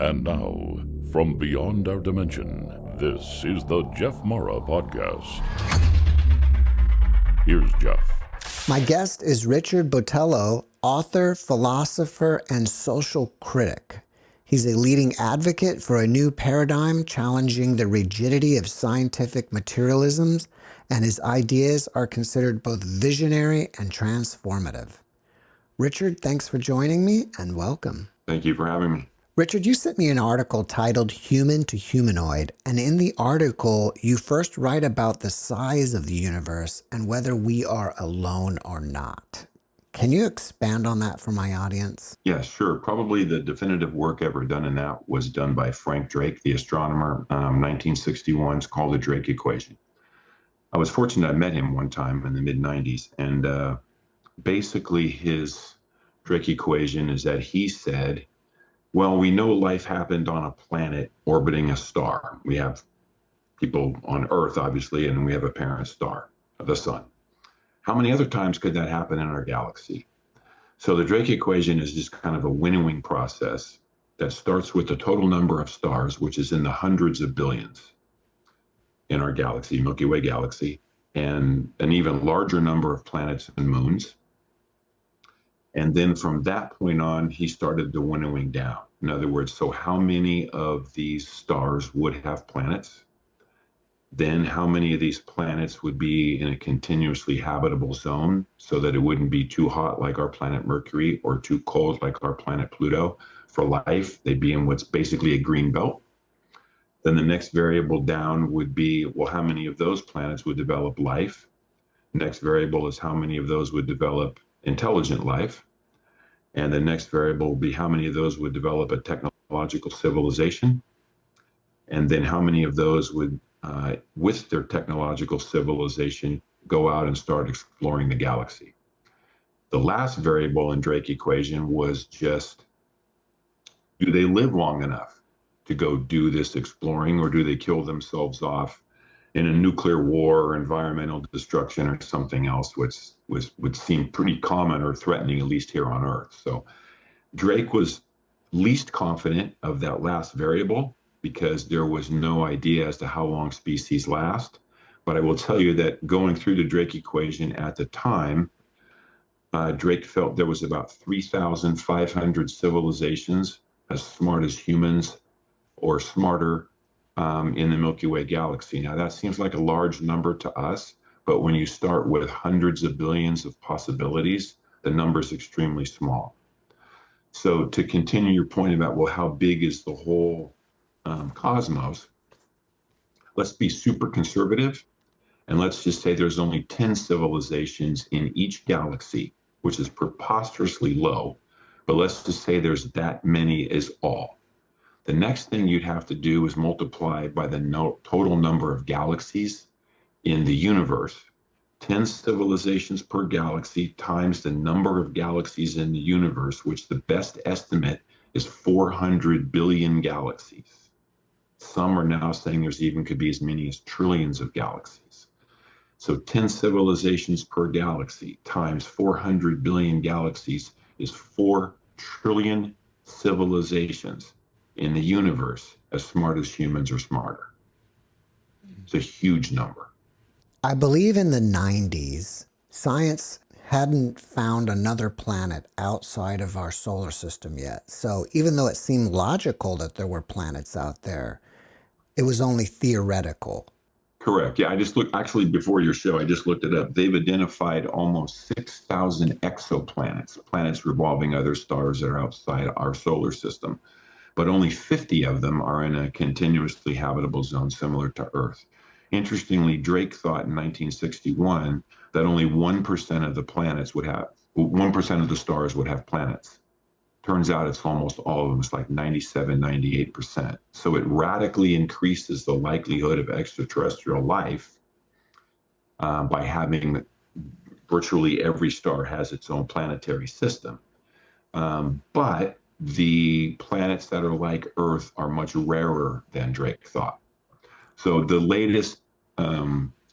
And now, from beyond our dimension, this is the JeffMara podcast. Here's Jeff. My guest is Richard Botelho, author, philosopher, and social critic. He's a leading advocate for a new paradigm challenging the rigidity of scientific materialisms, and his ideas are considered both visionary and transformative. Richard, thanks for joining me, and welcome. Thank you for having me. Richard, you sent me an article titled Human to Humanoid, and in the article, you first write about the size of the universe and whether we are alone or not. Can you expand on that for my audience? Yeah, sure. Probably the definitive work ever done in that was done by Frank Drake, the astronomer, 1961. It's called the Drake equation. I was fortunate I met him one time in the mid-90s, and basically his Drake equation is that he said, well, we know life happened on a planet orbiting a star. We have people on Earth, obviously, and we have a parent star, the sun. How many other times could that happen in our galaxy? So the Drake equation is just kind of a winnowing process that starts with the total number of stars, which is in the hundreds of billions in our galaxy, Milky Way galaxy, and an even larger number of planets and moons. And then from that point on, he started the winnowing down. In other words, so how many of these stars would have planets? Then how many of these planets would be in a continuously habitable zone so that it wouldn't be too hot like our planet Mercury or too cold like our planet Pluto for life? They'd be in what's basically a green belt. Then the next variable down would be, well, how many of those planets would develop life? Next variable is how many of those would develop intelligent life. And the next variable will be how many of those would develop a technological civilization. And then how many of those would, with their technological civilization, go out and start exploring the galaxy. The last variable in Drake equation was just, do they live long enough to go do this exploring, or do they kill themselves off in a nuclear war or environmental destruction or something else, which would seem pretty common or threatening, at least here on Earth. So Drake was least confident of that last variable because there was no idea as to how long species last. But I will tell you that going through the Drake equation at the time, Drake felt there was about 3,500 civilizations as smart as humans or smarter in the Milky Way galaxy. Now that seems like a large number to us, but when you start with hundreds of billions of possibilities, the number is extremely small. So to continue your point about, well, how big is the whole cosmos, let's be super conservative, and let's just say there's only 10 civilizations in each galaxy, which is preposterously low, but let's just say there's that many is all. The next thing you'd have to do is multiply by the total number of galaxies in the universe. 10 civilizations per galaxy times the number of galaxies in the universe, which the best estimate is 400 billion galaxies. Some are now saying there's even could be as many as trillions of galaxies. So 10 civilizations per galaxy times 400 billion galaxies is 4 trillion civilizations in the universe as smart as humans or smarter. It's a huge number. I believe in the 90s, science hadn't found another planet outside of our solar system yet. So even though it seemed logical that there were planets out there, it was only theoretical. Correct. Yeah, I just looked, actually before your show, I just looked it up. They've identified almost 6,000 exoplanets, planets revolving other stars that are outside our solar system. But only 50 of them are in a continuously habitable zone similar to Earth. Interestingly, Drake thought in 1961 that only 1% of the planets would have, 1% of the stars would have planets. Turns out it's almost all of them. It's like 97, 98%. So it radically increases the likelihood of extraterrestrial life by having virtually every star has its own planetary system. But the planets that are like Earth are much rarer than Drake thought. So the latest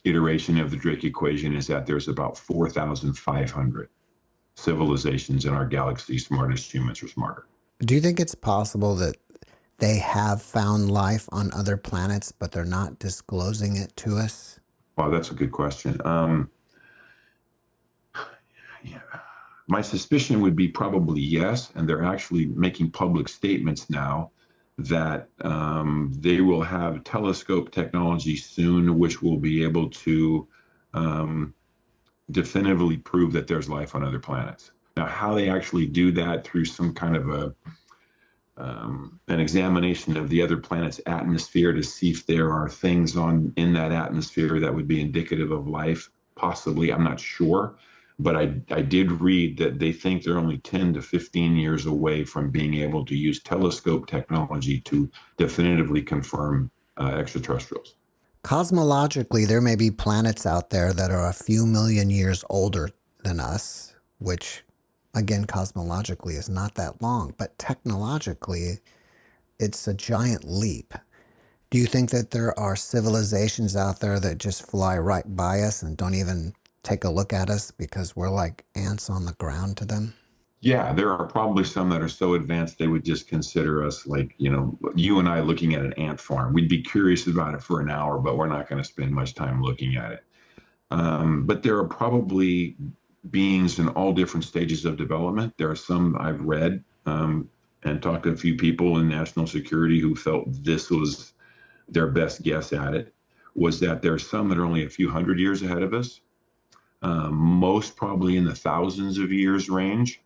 iteration of the Drake equation is that there's about 4,500 civilizations in our galaxy smart as humans or smarter. Do you think it's possible that they have found life on other planets, but they're not disclosing it to us? Wow, that's a good question. Yeah. My suspicion would be probably yes, and they're actually making public statements now that they will have telescope technology soon, which will be able to um, definitively prove that there's life on other planets. Now, how they actually do that through some kind of an examination of the other planet's atmosphere to see if there are things in that atmosphere that would be indicative of life, possibly, I'm not sure. But I did read that they think they're only 10 to 15 years away from being able to use telescope technology to definitively confirm extraterrestrials. Cosmologically, there may be planets out there that are a few million years older than us, which, again, cosmologically is not that long, but technologically, it's a giant leap. Do you think that there are civilizations out there that just fly right by us and don't even take a look at us because we're like ants on the ground to them? Yeah, there are probably some that are so advanced they would just consider us like, you and I looking at an ant farm. We'd be curious about it for an hour, but we're not going to spend much time looking at it. But there are probably beings in all different stages of development. There are some I've read and talked to a few people in national security who felt this was their best guess at it, was that there are some that are only a few hundred years ahead of us, most probably in the thousands of years range.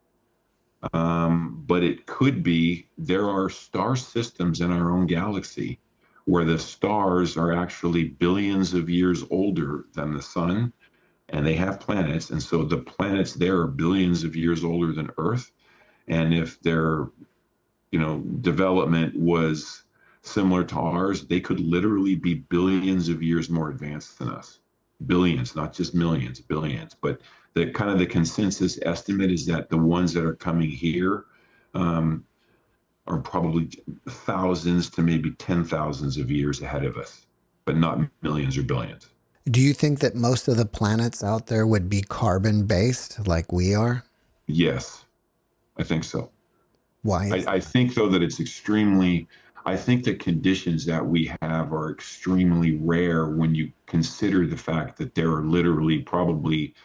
But it could be there are star systems in our own galaxy where the stars are actually billions of years older than the sun, and they have planets. And so the planets there are billions of years older than Earth. And if their, development was similar to ours, they could literally be billions of years more advanced than us. Billions, not just millions, billions. But the kind of the consensus estimate is that the ones that are coming here are probably thousands to maybe 10,000s of years ahead of us, but not millions or billions. Do you think that most of the planets out there would be carbon based like we are? Yes, I think so. Why? I think, though, that I think the conditions that we have are extremely rare when you consider the fact that there are literally probably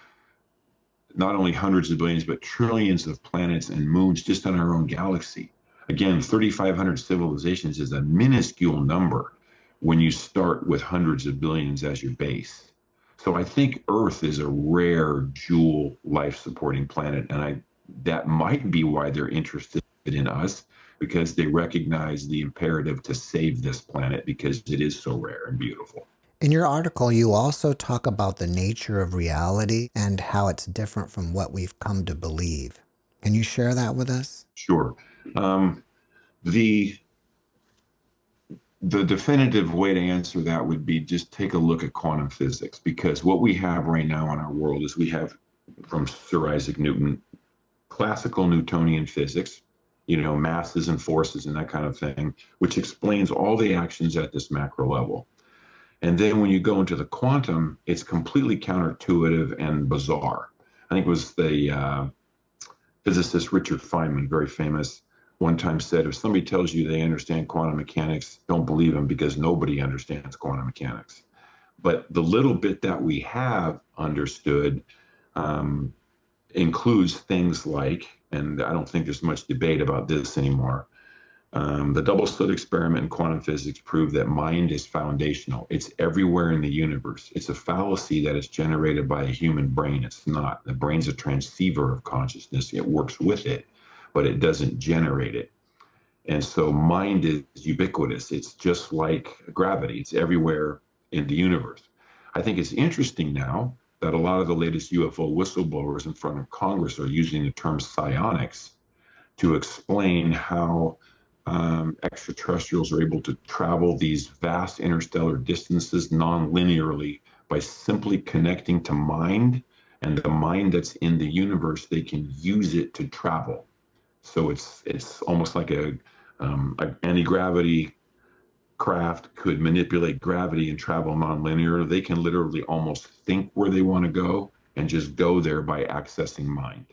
not only hundreds of billions, but trillions of planets and moons just in our own galaxy. Again, 3,500 civilizations is a minuscule number when you start with hundreds of billions as your base. So I think Earth is a rare jewel life-supporting planet, and that might be why they're interested in us, because they recognize the imperative to save this planet because it is so rare and beautiful. In your article, you also talk about the nature of reality and how it's different from what we've come to believe. Can you share that with us? Sure. The definitive way to answer that would be just take a look at quantum physics, because what we have right now in our world is we have, from Sir Isaac Newton, classical Newtonian physics, masses and forces and that kind of thing, which explains all the actions at this macro level. And then when you go into the quantum, it's completely counterintuitive and bizarre. I think it was the physicist Richard Feynman, very famous, one time said, if somebody tells you they understand quantum mechanics, don't believe them, because nobody understands quantum mechanics. But the little bit that we have understood includes things like, and I don't think there's much debate about this anymore, the double slit experiment in quantum physics proved that mind is foundational. It's everywhere in the universe. It's a fallacy that it's generated by a human brain. It's not. The brain's a transceiver of consciousness. It works with it, but it doesn't generate it. And so mind is ubiquitous. It's just like gravity. It's everywhere in the universe. I think it's interesting now that a lot of the latest UFO whistleblowers in front of Congress are using the term psionics to explain how extraterrestrials are able to travel these vast interstellar distances non-linearly by simply connecting to mind, and the mind that's in the universe, they can use it to travel. So it's almost like an anti-gravity craft could manipulate gravity and travel non-linear. They can literally almost think where they want to go and just go there by accessing mind.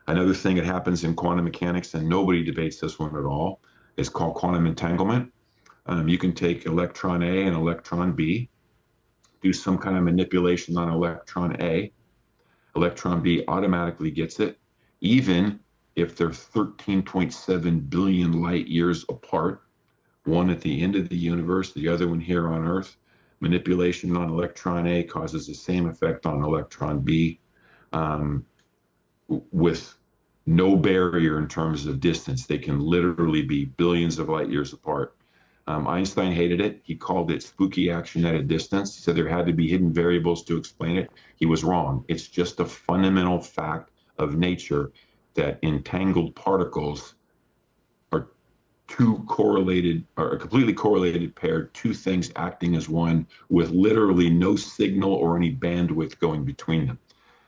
Another thing that happens in quantum mechanics, and nobody debates this one at all, is called quantum entanglement. You can take electron A and electron B, do some kind of manipulation on electron A. Electron B automatically gets it, even if they're 13.7 billion light years apart, one at the end of the universe, the other one here on Earth. Manipulation on electron A causes the same effect on electron B, with no barrier in terms of distance. They can literally be billions of light years apart. Einstein hated it. He called it spooky action at a distance. He said there had to be hidden variables to explain it. He was wrong. It's just a fundamental fact of nature that entangled particles are two correlated, or a completely correlated pair, two things acting as one with literally no signal or any bandwidth going between them.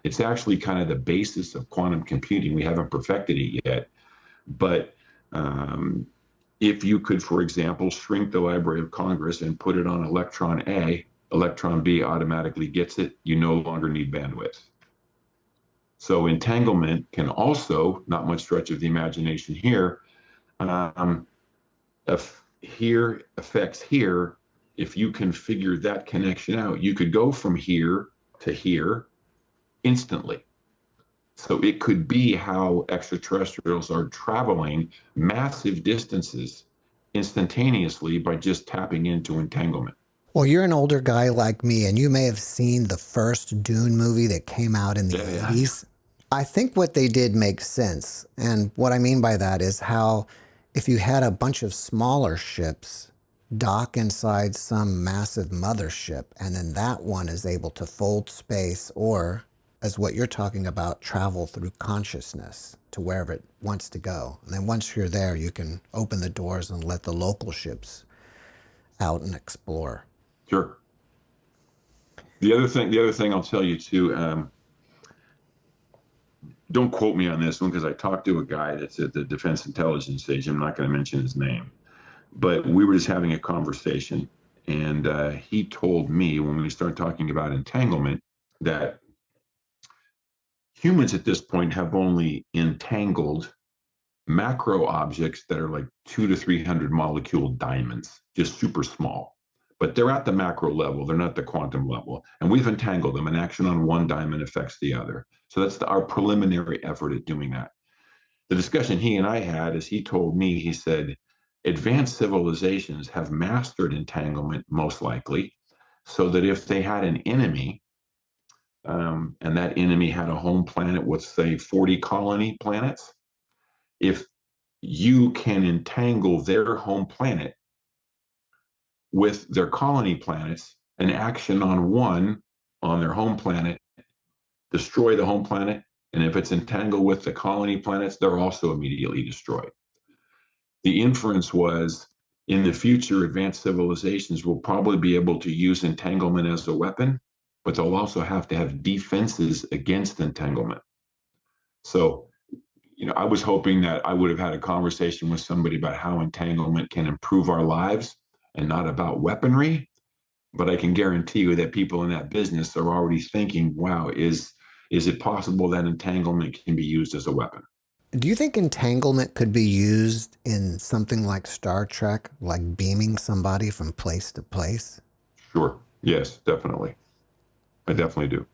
It's actually kind of the basis of quantum computing. We haven't perfected it yet, but if you could, for example, shrink the Library of Congress and put it on electron A, electron B automatically gets it. You no longer need bandwidth. So entanglement can also, not much stretch of the imagination here, if here affects here, if you can figure that connection out, you could go from here to here instantly. So it could be how extraterrestrials are traveling massive distances instantaneously by just tapping into entanglement. Well, you're an older guy like me, and you may have seen the first Dune movie that came out in the 80s. I think what they did makes sense. And what I mean by that is how if you had a bunch of smaller ships dock inside some massive mothership, and then that one is able to fold space or, as what you're talking about, travel through consciousness to wherever it wants to go. And then once you're there, you can open the doors and let the local ships out and explore. Sure. The other thing I'll tell you too, don't quote me on this one because I talked to a guy that's at the Defense Intelligence Agency. I'm not going to mention his name, but we were just having a conversation, and he told me when we started talking about entanglement that humans at this point have only entangled macro objects that are like 200 to 300 molecule diamonds, just super small. But they're at the macro level, they're not the quantum level. And we've entangled them. An action on one diamond affects the other. So that's our preliminary effort at doing that. The discussion he and I had is he told me, he said, advanced civilizations have mastered entanglement most likely, so that if they had an enemy, and that enemy had a home planet with, say, 40 colony planets, if you can entangle their home planet with their colony planets, an action on one on their home planet, destroy the home planet, and if it's entangled with the colony planets, they're also immediately destroyed. The inference was, in the future, advanced civilizations will probably be able to use entanglement as a weapon, but they'll also have to have defenses against entanglement. So, I was hoping that I would have had a conversation with somebody about how entanglement can improve our lives and not about weaponry. But I can guarantee you that people in that business are already thinking, wow, is it possible that entanglement can be used as a weapon? Do you think entanglement could be used in something like Star Trek, like beaming somebody from place to place? Sure. Yes, definitely. I definitely do.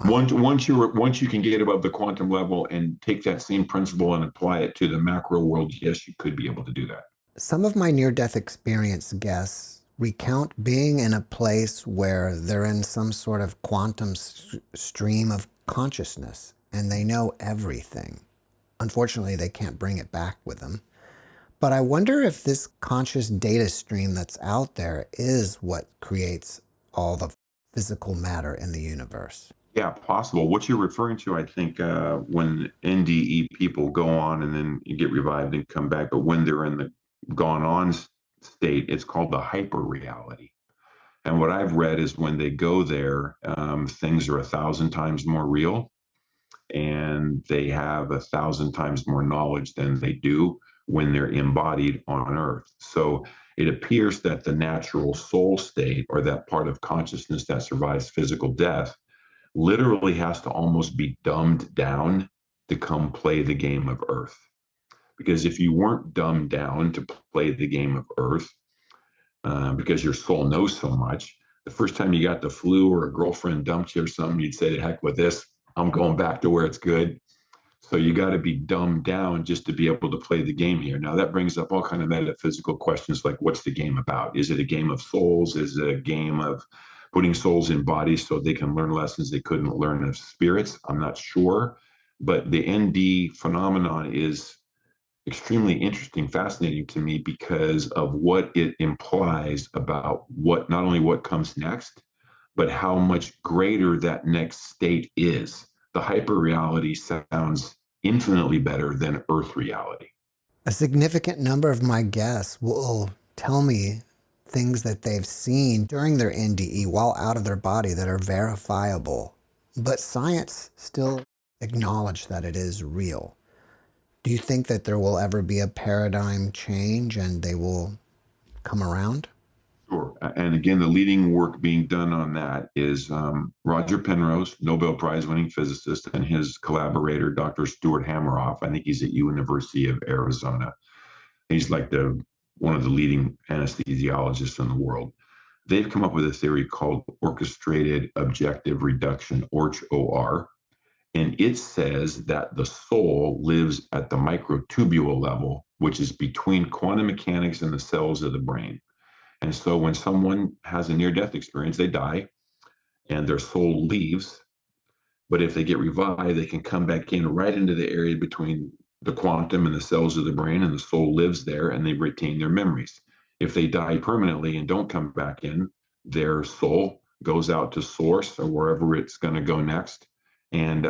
Wow. Once you can get above the quantum level and take that same principle and apply it to the macro world, yes, you could be able to do that. Some of my near-death experience guests recount being in a place where they're in some sort of quantum stream of consciousness and they know everything. Unfortunately, they can't bring it back with them. But I wonder if this conscious data stream that's out there is what creates all the physical matter in the universe. Yeah, possible. What you're referring to, I think, when NDE people go on and then you get revived and come back, but when they're in the gone on state, it's called the hyper reality. And what I've read is when they go there, things are 1,000 times more real, and they have 1,000 times more knowledge than they do when they're embodied on Earth. So it appears that the natural soul state, or that part of consciousness that survives physical death, literally has to almost be dumbed down to come play the game of Earth. Because if you weren't dumbed down to play the game of Earth, because your soul knows so much, the first time you got the flu or a girlfriend dumped you or something, you'd say, "The heck with this, I'm going back to where it's good." So you got to be dumbed down just to be able to play the game here. Now that brings up all kind of metaphysical questions like, what's the game about? Is it a game of souls? Is it a game of putting souls in bodies so they can learn lessons they couldn't learn of spirits? I'm not sure. But the ND phenomenon is extremely interesting, fascinating to me because of what it implies about what, not only what comes next, but how much greater that next state is. The hyper reality sounds infinitely better than Earth reality. A significant number of my guests will tell me things that they've seen during their NDE while out of their body that are verifiable, but science still acknowledge that it is real. Do you think that there will ever be a paradigm change and they will come around? Sure. And again, the leading work being done on that is Roger Penrose, Nobel Prize winning physicist, and his collaborator, Dr. Stuart Hameroff. I think he's at University of Arizona. He's like one of the leading anesthesiologists in the world. They've come up with a theory called orchestrated objective reduction, OR, and it says that the soul lives at the microtubule level, which is between quantum mechanics and the cells of the brain. And so when someone has a near-death experience, they die and their soul leaves. But if they get revived, they can come back in right into the area between the quantum and the cells of the brain, and the soul lives there and they retain their memories. If they die permanently and don't come back in, their soul goes out to source or wherever it's going to go next. And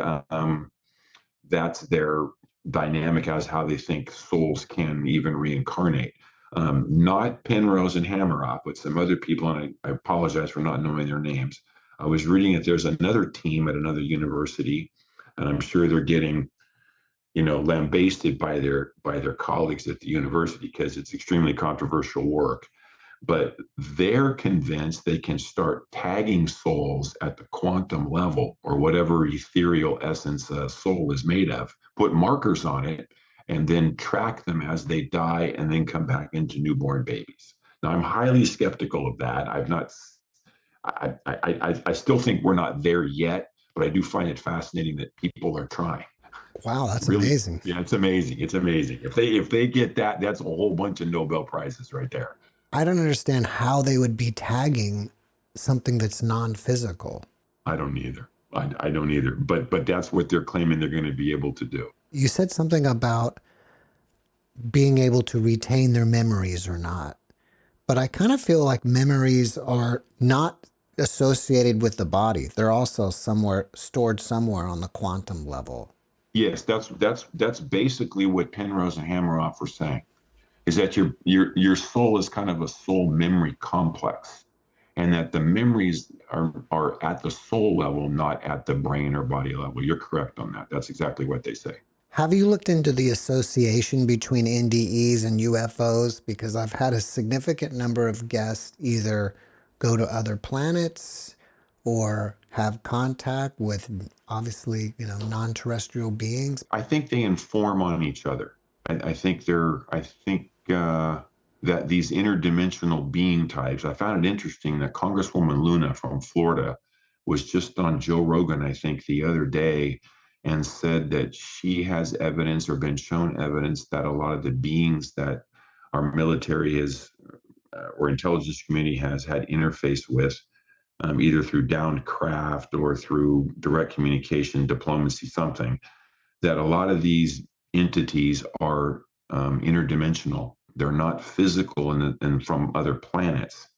that's their dynamic as how they think souls can even reincarnate. Not Penrose and Hameroff, but some other people, and I apologize for not knowing their names. I was reading that there's another team at another university, and I'm sure they're getting, lambasted by their colleagues at the university because it's extremely controversial work. But they're convinced they can start tagging souls at the quantum level or whatever ethereal essence a soul is made of, put markers on it, and then track them as they die and then come back into newborn babies. Now, I'm highly skeptical of that. I still think we're not there yet, but I do find it fascinating that people are trying. Wow, that's Really, amazing. yeah, it's amazing. It's amazing. If they get that, that's a whole bunch of Nobel Prizes right there. I don't understand how they would be tagging something that's non-physical. I don't either. I don't either. But that's what they're claiming they're going to be able to do. You said something about being able to retain their memories or not. But I kind of feel like memories are not associated with the body. They're also stored somewhere on the quantum level. Yes, that's basically what Penrose and Hameroff were saying. Is that your soul is kind of a soul memory complex, and that the memories are at the soul level, not at the brain or body level. You're correct on that. That's exactly what they say. Have you looked into the association between NDEs and UFOs? Because I've had a significant number of guests either go to other planets or have contact with obviously, non-terrestrial beings. I think they inform on each other. I think that these interdimensional being types. I found it interesting that Congresswoman Luna from Florida was just on Joe Rogan, I think, the other day, and said that she has evidence or been shown evidence that a lot of the beings that our military has or intelligence community has had interface with, either through downed craft or through direct communication, diplomacy, something, that a lot of these entities are interdimensional. They're not physical and from other planets.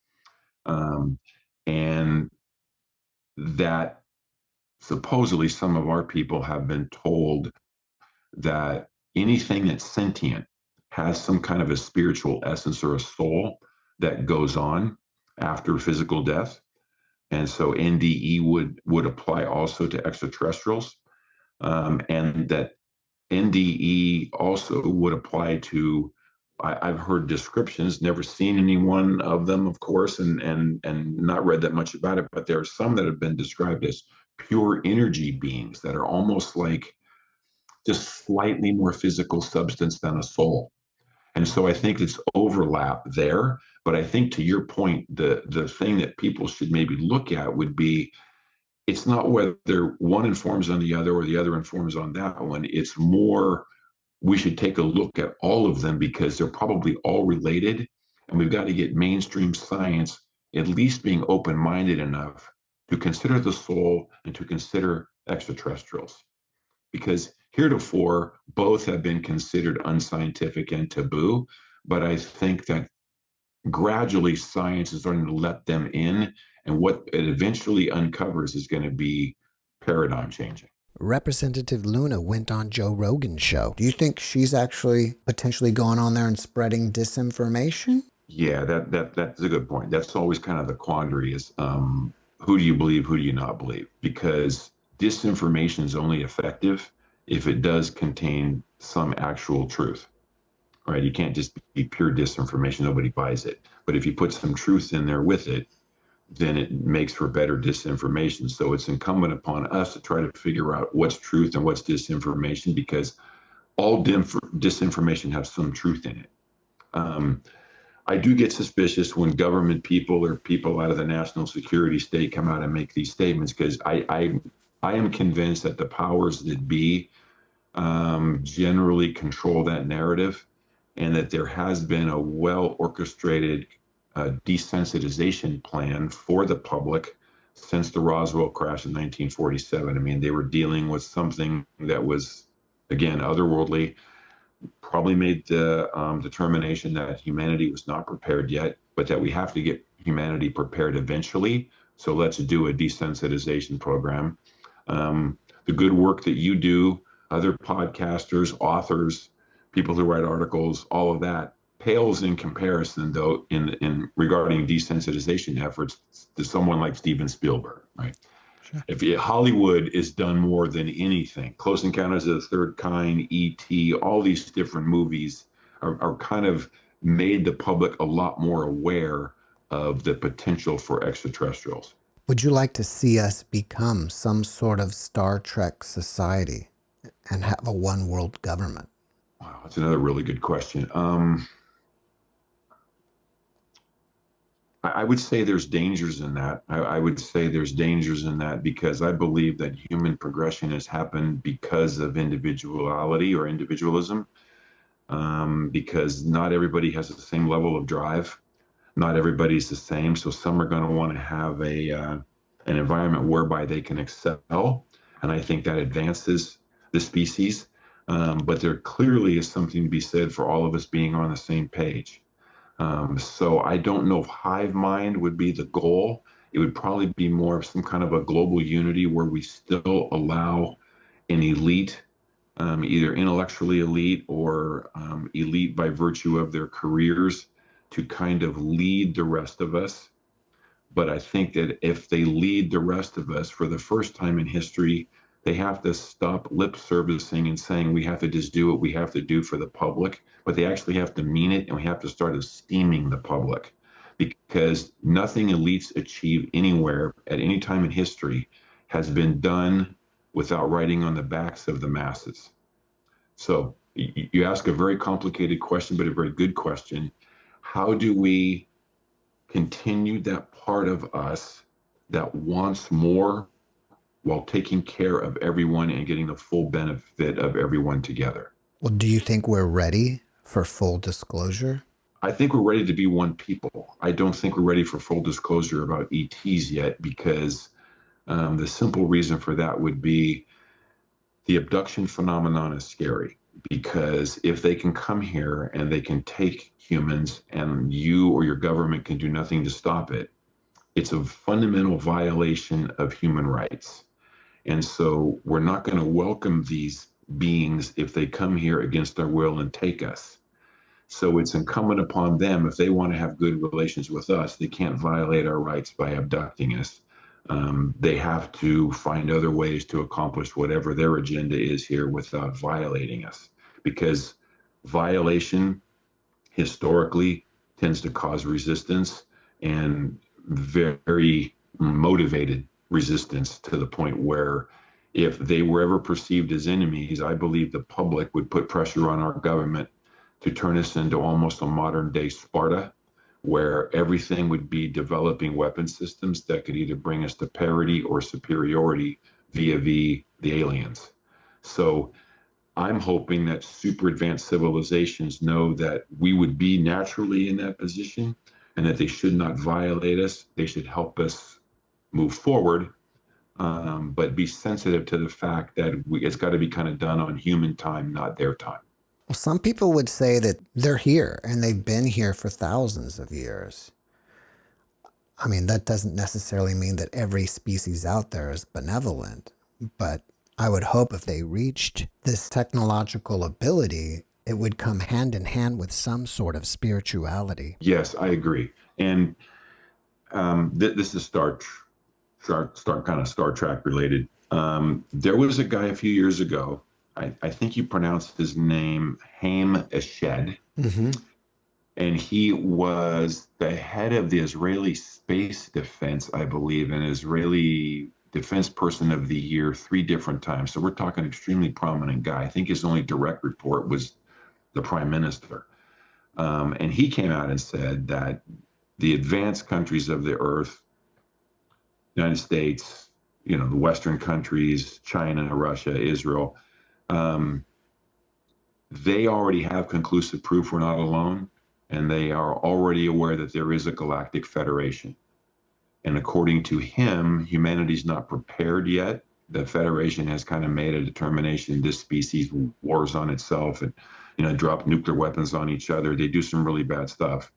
And that supposedly some of our people have been told that anything that's sentient has some kind of a spiritual essence or a soul that goes on after physical death. And so NDE would apply also to extraterrestrials, and that NDE also would apply to, I've heard descriptions, never seen any one of them, of course, and not read that much about it, but there are some that have been described as pure energy beings that are almost like just slightly more physical substance than a soul. And so I think it's overlap there. But I think to your point, the thing that people should maybe look at would be, it's not whether one informs on the other or the other informs on that one. It's more, we should take a look at all of them because they're probably all related. And we've got to get mainstream science at least being open-minded enough to consider the soul and to consider extraterrestrials. Because heretofore, both have been considered unscientific and taboo. But I think that gradually science is starting to let them in. And what it eventually uncovers is going to be paradigm changing. Representative Luna went on Joe Rogan's show. Do you think she's actually potentially going on there and spreading disinformation? Yeah, that's a good point. That's always kind of the quandary is who do you believe, who do you not believe? Because disinformation is only effective if it does contain some actual truth, right? You can't just be pure disinformation. Nobody buys it. But if you put some truth in there with it, then it makes for better disinformation. So it's incumbent upon us to try to figure out what's truth and what's disinformation, because all disinformation has some truth in it. I do get suspicious when government people or people out of the national security state come out and make these statements, because I am convinced that the powers that be generally control that narrative, and that there has been a well-orchestrated desensitization plan for the public since the Roswell crash in 1947. I mean, they were dealing with something that was, again, otherworldly, probably made the determination that humanity was not prepared yet, but that we have to get humanity prepared eventually. So let's do a desensitization program. The good work that you do, other podcasters, authors, people who write articles, all of that pales in comparison, though, in regarding desensitization efforts to someone like Steven Spielberg, right? Sure. If Hollywood is done more than anything, Close Encounters of the Third Kind, E.T., all these different movies are kind of made the public a lot more aware of the potential for extraterrestrials. Would you like to see us become some sort of Star Trek society and have a one world government? Wow, that's another really good question. I would say there's dangers in that. I would say there's dangers in that because I believe that human progression has happened because of individuality or individualism, because not everybody has the same level of drive. Not everybody's the same. So some are going to want to have an environment whereby they can excel. And I think that advances the species. But there clearly is something to be said for all of us being on the same page. So I don't know if hive mind would be the goal. It would probably be more of some kind of a global unity where we still allow an elite, either intellectually elite or elite by virtue of their careers, to kind of lead the rest of us. But I think that if they lead the rest of us for the first time in history, they have to stop lip servicing and saying we have to just do what we have to do for the public, but they actually have to mean it, and we have to start esteeming the public, because nothing elites achieve anywhere at any time in history has been done without writing on the backs of the masses. So you ask a very complicated question, but a very good question. How do we continue that part of us that wants more while taking care of everyone and getting the full benefit of everyone together? Well, do you think we're ready for full disclosure? I think we're ready to be one people. I don't think we're ready for full disclosure about ETs yet, because the simple reason for that would be the abduction phenomenon is scary. Because if they can come here and they can take humans and you or your government can do nothing to stop it, it's a fundamental violation of human rights. And so we're not going to welcome these beings if they come here against our will and take us. So it's incumbent upon them, if they want to have good relations with us, they can't violate our rights by abducting us. They have to find other ways to accomplish whatever their agenda is here without violating us, because violation historically tends to cause resistance, and very motivated resistance, to the point where if they were ever perceived as enemies, I believe the public would put pressure on our government to turn us into almost a modern day Sparta, where everything would be developing weapon systems that could either bring us to parity or superiority via the aliens. So I'm hoping that super advanced civilizations know that we would be naturally in that position and that they should not violate us. They should help us move forward, but be sensitive to the fact that it's got to be kind of done on human time, not their time. Well, some people would say that they're here and they've been here for thousands of years. I mean, that doesn't necessarily mean that every species out there is benevolent, but I would hope if they reached this technological ability, it would come hand in hand with some sort of spirituality. Yes, I agree. And this is Star Trek related. There was a guy a few years ago. I think you pronounced his name Haim Eshed. Mm-hmm. And he was the head of the Israeli Space Defense, I believe, and Israeli Defense Person of the Year 3 different times. So we're talking extremely prominent guy. I think his only direct report was the Prime Minister. And he came out and said that the advanced countries of the earth, United States, the Western countries, China, Russia, Israel, they already have conclusive proof we're not alone. And they are already aware that there is a galactic federation. And according to him, humanity's not prepared yet. The Federation has kind of made a determination this species wars on itself and, drop nuclear weapons on each other. They do some really bad stuff.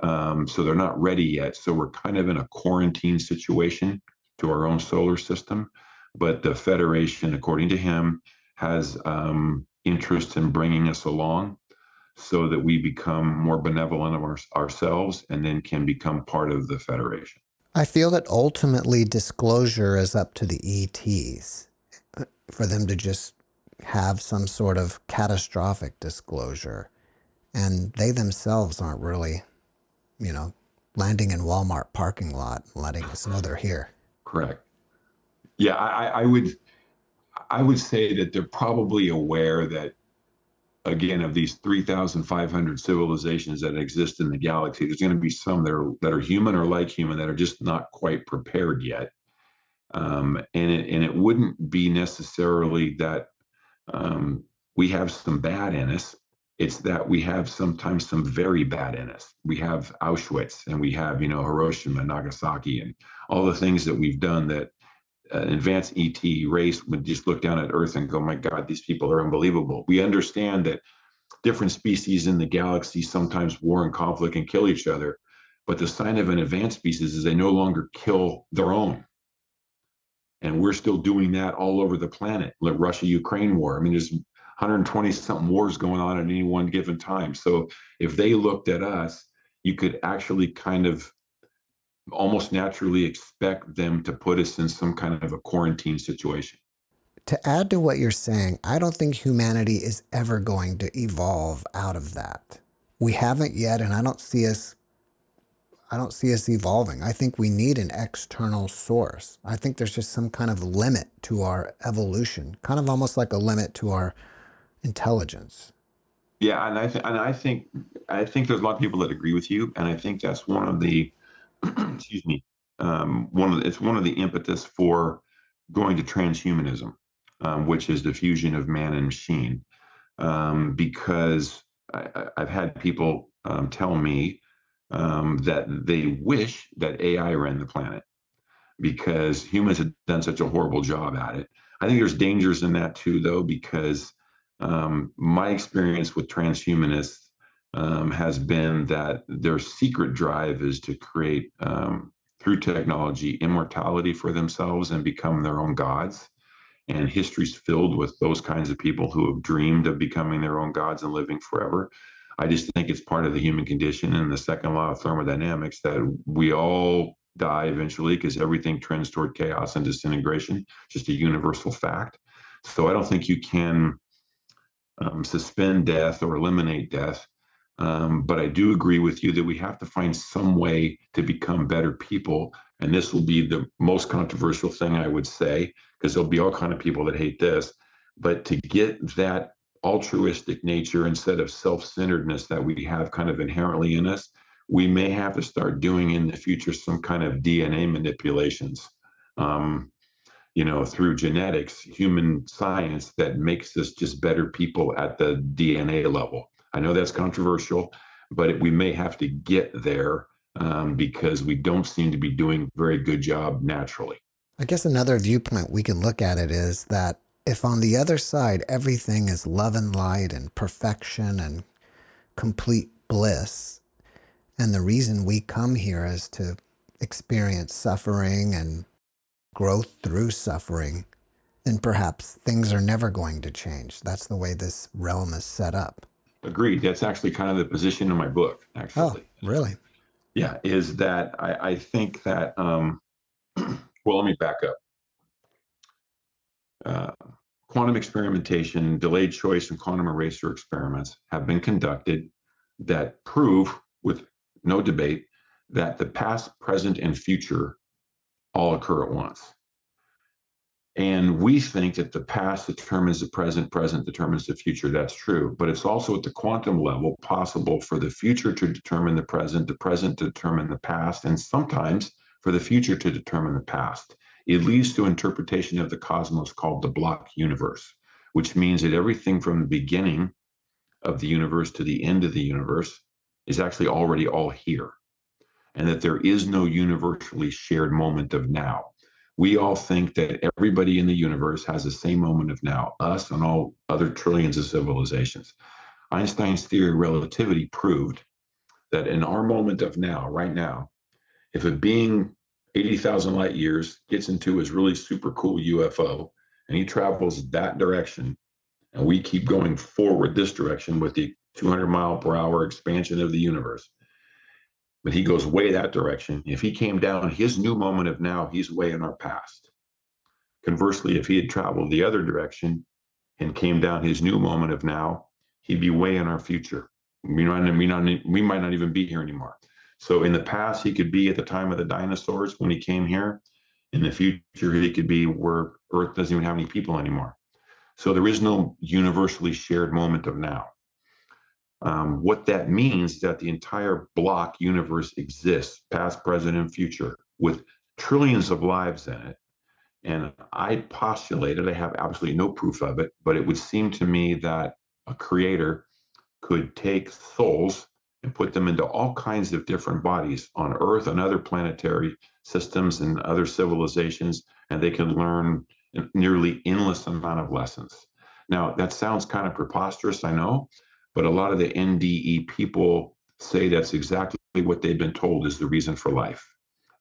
So they're not ready yet. So we're kind of in a quarantine situation to our own solar system. But the Federation, according to him, has interest in bringing us along, so that we become more benevolent of ourselves and then can become part of the Federation. I feel that ultimately disclosure is up to the ETs, for them to just have some sort of catastrophic disclosure. And they themselves aren't really, landing in Walmart parking lot and letting us know they're here. Correct. Yeah, I would say that they're probably aware that, again, of these 3,500 civilizations that exist in the galaxy, there's going to be some that are human or like human that are just not quite prepared yet. And it wouldn't be necessarily that we have some bad in us. It's that we have sometimes some very bad in us. We have Auschwitz and we have, Hiroshima, Nagasaki, and all the things that we've done that an advanced ET race would just look down at Earth and go, my God, these people are unbelievable. We understand that different species in the galaxy sometimes war and conflict and kill each other. But the sign of an advanced species is they no longer kill their own. And we're still doing that all over the planet. Like Russia-Ukraine war. I mean, there's 120 something wars going on at any one given time. So if they looked at us, you could actually kind of almost naturally expect them to put us in some kind of a quarantine situation. To add to what you're saying, I don't think humanity is ever going to evolve out of that. We haven't yet, and I don't see us evolving. I think we need an external source. I think there's just some kind of limit to our evolution, kind of almost like a limit to our intelligence. Yeah, and I think there's a lot of people that agree with you, and I think that's one of the excuse me, it's one of the impetus for going to transhumanism, which is the fusion of man and machine. Because I've had people tell me that they wish that AI ran the planet because humans have done such a horrible job at it. I think there's dangers in that too, though, because my experience with transhumanists has been that their secret drive is to create, through technology, immortality for themselves and become their own gods. And history's filled with those kinds of people who have dreamed of becoming their own gods and living forever. I just think it's part of the human condition and the second law of thermodynamics that we all die eventually because everything trends toward chaos and disintegration, just a universal fact. So I don't think you can suspend death or eliminate death. But I do agree with you that we have to find some way to become better people. And this will be the most controversial thing I would say, because there'll be all kind of people that hate this. But to get that altruistic nature instead of self-centeredness that we have kind of inherently in us, we may have to start doing in the future some kind of DNA manipulations. Through genetics, human science that makes us just better people at the DNA level. I know that's controversial, but we may have to get there because we don't seem to be doing a very good job naturally. I guess another viewpoint we can look at it is that if on the other side everything is love and light and perfection and complete bliss, and the reason we come here is to experience suffering and growth through suffering, then perhaps things are never going to change. That's the way this realm is set up. Agreed. That's actually kind of the position in my book, actually. Oh, really? Yeah, is that I think that, well, let me back up. Quantum experimentation, delayed choice, and quantum eraser experiments have been conducted that prove, with no debate, that the past, present, and future all occur at once. And we think that the past determines the present, present determines the future. That's true. But it's also at the quantum level possible for the future to determine the present to determine the past, and sometimes for the future to determine the past. It leads to interpretation of the cosmos called the block universe, which means that everything from the beginning of the universe to the end of the universe is actually already all here, and that there is no universally shared moment of now. We all think that everybody in the universe has the same moment of now, us and all other trillions of civilizations. Einstein's theory of relativity proved that in our moment of now, right now, if a being 80,000 light years gets into his really super cool UFO and he travels that direction, and we keep going forward this direction with the 200 mile per hour expansion of the universe, but he goes way that direction. If he came down his new moment of now, he's way in our past. Conversely, if he had traveled the other direction and came down his new moment of now, he'd be way in our future. We might not even be here anymore. So in the past, he could be at the time of the dinosaurs when he came here. In the future, he could be where Earth doesn't even have any people anymore. So there is no universally shared moment of now. What that means is that the entire block universe exists, past, present, and future, with trillions of lives in it. And I postulated, I have absolutely no proof of it, but it would seem to me that a creator could take souls and put them into all kinds of different bodies on Earth and other planetary systems and other civilizations, and they can learn a nearly endless amount of lessons. Now, that sounds kind of preposterous, I know, but a lot of the NDE people say that's exactly what they've been told is the reason for life,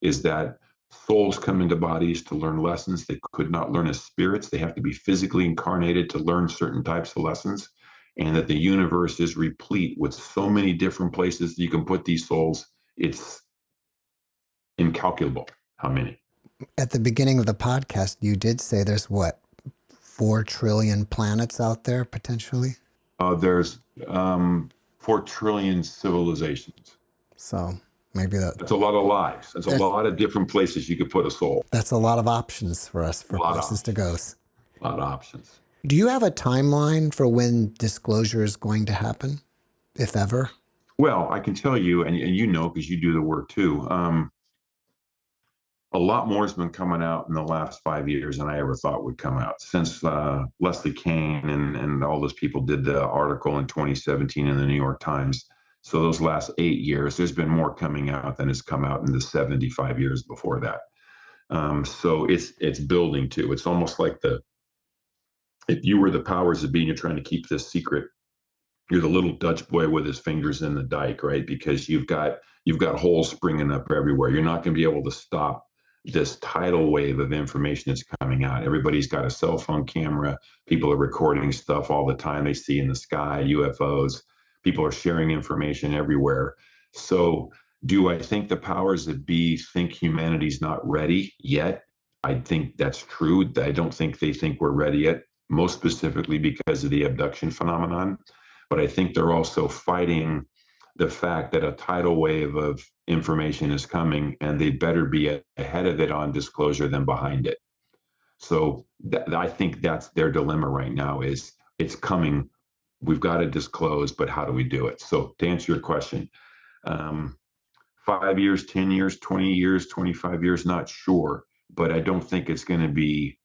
is that souls come into bodies to learn lessons they could not learn as spirits. They have to be physically incarnated to learn certain types of lessons, and that the universe is replete with so many different places that you can put these souls. It's incalculable how many. At the beginning of the podcast, you did say there's what, 4 trillion planets out there potentially? There's 4 trillion civilizations. So maybe that's a lot of lives. That's a lot of different places you could put a soul. That's a lot of options for us, for places to go. A lot of options. Do you have a timeline for when disclosure is going to happen, if ever? Well, I can tell you, and you know, because you do the work too, a lot more has been coming out in the last 5 years than I ever thought would come out. Since Leslie Kean and all those people did the article in 2017 in the New York Times. So those last 8 years, there's been more coming out than has come out in the 75 years before that. So it's building too. It's almost like if you were the powers that be and you're trying to keep this secret, you're the little Dutch boy with his fingers in the dike, right? Because you've got holes springing up everywhere. You're not going to be able to stop this tidal wave of information that's coming out. Everybody's got a cell phone camera. People are recording stuff all the time they see in the sky, UFOs. People are sharing information everywhere. So do I think the powers that be think humanity's not ready yet? I think that's true. I don't think they think we're ready yet, most specifically because of the abduction phenomenon. But I think they're also fighting the fact that a tidal wave of information is coming, and they better be ahead of it on disclosure than behind it. So I think that's their dilemma right now, is it's coming. We've got to disclose, but how do we do it? So to answer your question, 5 years, 10 years, 20 years, 25 years, not sure, but I don't think it's going to be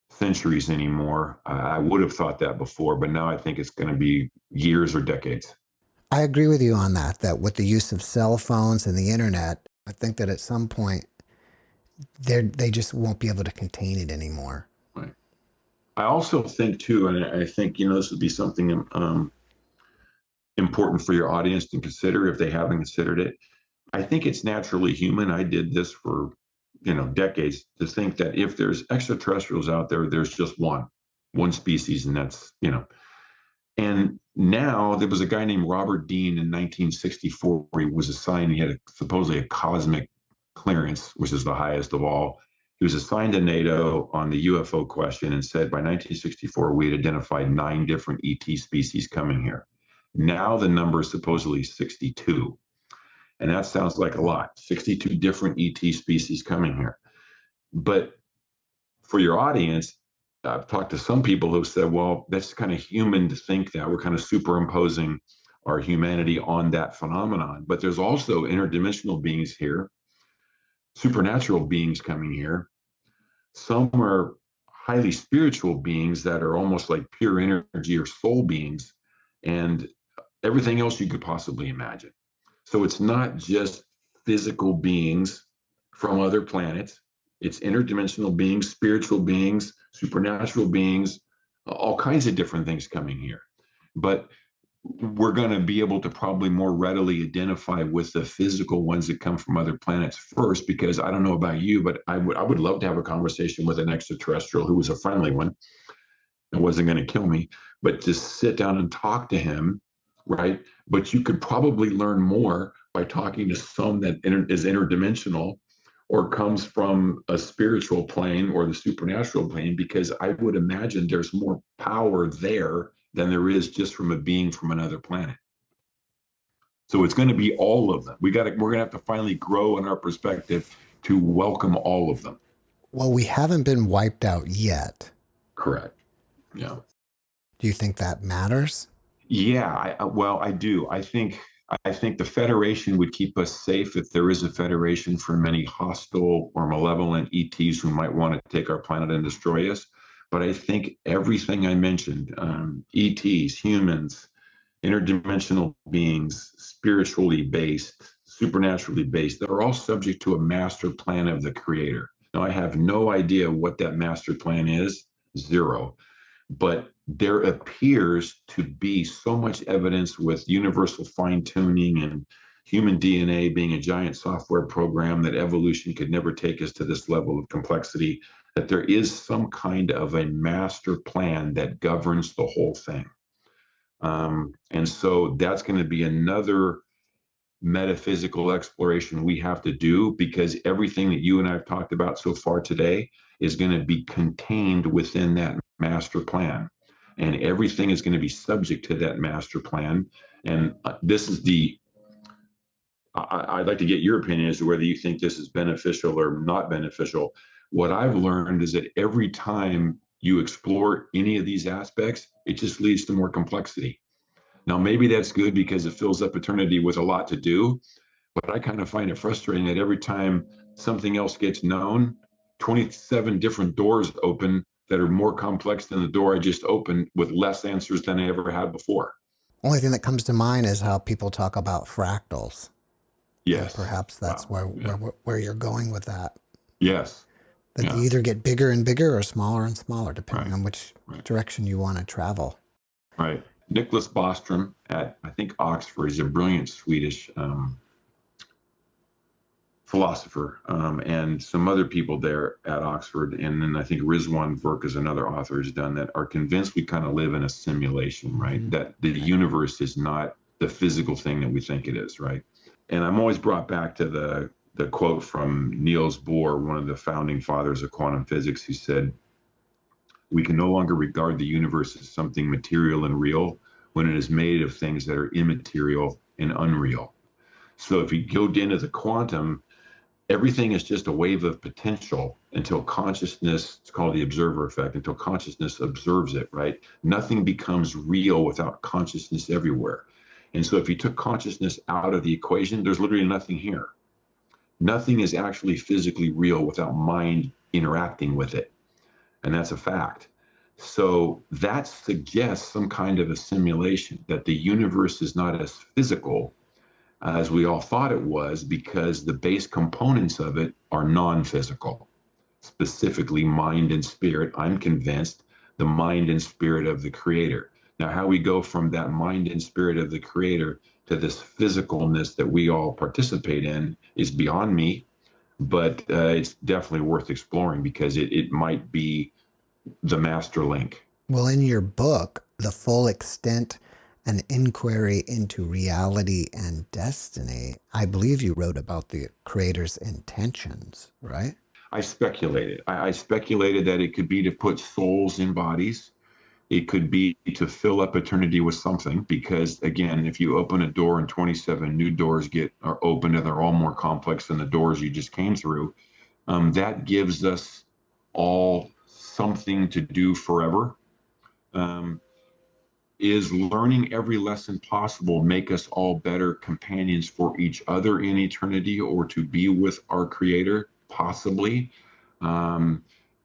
centuries anymore. I would have thought that before, but now I think it's going to be years or decades. I agree with you on that, that with the use of cell phones and the internet, I think that at some point they just won't be able to contain it anymore. Right. I also think too, and I think, this would be something important for your audience to consider if they haven't considered it. I think it's naturally human. I did this for, decades, to think that if there's extraterrestrials out there, there's just one species, and that's, And now there was a guy named Robert Dean in 1964. He was assigned, he had supposedly a cosmic clearance, which is the highest of all. He was assigned to NATO on the UFO question and said by 1964, we had identified 9 different ET species coming here. Now the number is supposedly 62. And that sounds like a lot, 62 different ET species coming here. But for your audience, I've talked to some people who said, well, that's kind of human to think that. We're kind of superimposing our humanity on that phenomenon. But there's also interdimensional beings here, supernatural beings coming here. Some are highly spiritual beings that are almost like pure energy or soul beings, and everything else you could possibly imagine. So it's not just physical beings from other planets. It's interdimensional beings, spiritual beings, supernatural beings, all kinds of different things coming here. But we're going to be able to probably more readily identify with the physical ones that come from other planets first, because I don't know about you, but I would love to have a conversation with an extraterrestrial who was a friendly one and wasn't going to kill me, but to sit down and talk to him, right? But you could probably learn more by talking to some that is interdimensional or comes from a spiritual plane or the supernatural plane, because I would imagine there's more power there than there is just from a being from another planet. So it's going to be all of them. We're going to have to finally grow in our perspective to welcome all of them. Well, we haven't been wiped out yet. Correct. Yeah. Do you think that matters? Yeah, I do. I think the Federation would keep us safe if there is a Federation from any hostile or malevolent ETs who might want to take our planet and destroy us. But I think everything I mentioned, ETs, humans, interdimensional beings, spiritually based, supernaturally based, they're all subject to a master plan of the Creator. Now, I have no idea what that master plan is, zero. But there appears to be so much evidence with universal fine-tuning and human DNA being a giant software program that evolution could never take us to this level of complexity, that there is some kind of a master plan that governs the whole thing. And so that's going to be another metaphysical exploration we have to do, because everything that you and I have talked about so far today is going to be contained within that master plan. And everything is going to be subject to that master plan. And this is I'd like to get your opinion as to whether you think this is beneficial or not beneficial. What I've learned is that every time you explore any of these aspects, it just leads to more complexity. Now, maybe that's good because it fills up eternity with a lot to do, but I kind of find it frustrating that every time something else gets known, 27 different doors open that are more complex than the door I just opened, with less answers than I ever had before. Only thing that comes to mind is how people talk about fractals. Yes. And perhaps that's where you're going with that. Yes. That they either get bigger and bigger or smaller and smaller, depending on which direction you want to travel. Right. Nicholas Bostrom at, I think, Oxford. He's a brilliant Swedish philosopher, and some other people there at Oxford. And then I think Rizwan Virk is another author who's done that, are convinced we kind of live in a simulation, right? Mm-hmm. That the universe is not the physical thing that we think it is, right? And I'm always brought back to the quote from Niels Bohr, one of the founding fathers of quantum physics, who said, "We can no longer regard the universe as something material and real when it is made of things that are immaterial and unreal. So if you go into the quantum, everything is just a wave of potential until consciousness, it's called the observer effect, until consciousness observes it, right? Nothing becomes real without consciousness everywhere. And so if you took consciousness out of the equation, there's literally nothing here. Nothing is actually physically real without mind interacting with it. And that's a fact. So that suggests some kind of a simulation, that the universe is not as physical as we all thought it was, because the base components of it are non-physical, specifically mind and spirit. I'm convinced the mind and spirit of the creator. Now, how we go from that mind and spirit of the creator to this physicalness that we all participate in is beyond me, but it's definitely worth exploring, because it might be the master link. Well, in your book, The Full Extent, An Inquiry into Reality and Destiny, I believe you wrote about the creator's intentions, right? I speculated. I speculated that it could be to put souls in bodies. It could be to fill up eternity with something, because again, if you open a door and 27 new doors are opened and they're all more complex than the doors you just came through, that gives us all something to do forever. Is learning every lesson possible make us all better companions for each other in eternity, or to be with our creator? Possibly.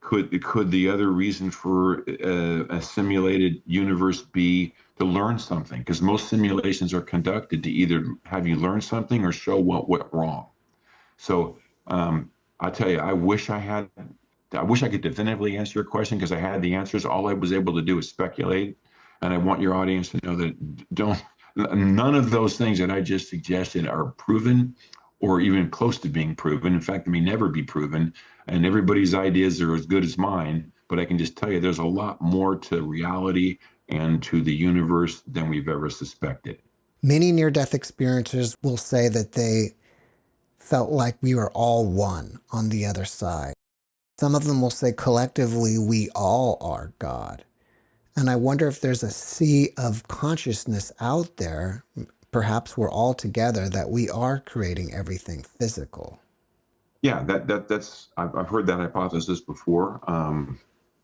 Could the other reason for a simulated universe be to learn something? Because most simulations are conducted to either have you learn something or show what went wrong. So I tell you, I wish I could definitively answer your question, because I had the answers. All I was able to do is speculate. And I want your audience to know that none of those things that I just suggested are proven or even close to being proven. In fact, they may never be proven. And everybody's ideas are as good as mine. But I can just tell you, there's a lot more to reality and to the universe than we've ever suspected. Many near-death experiencers will say that they felt like we were all one on the other side. Some of them will say collectively, we all are God. And I wonder if there's a sea of consciousness out there, perhaps we're all together, that we are creating everything physical. Yeah, that's I've heard that hypothesis before.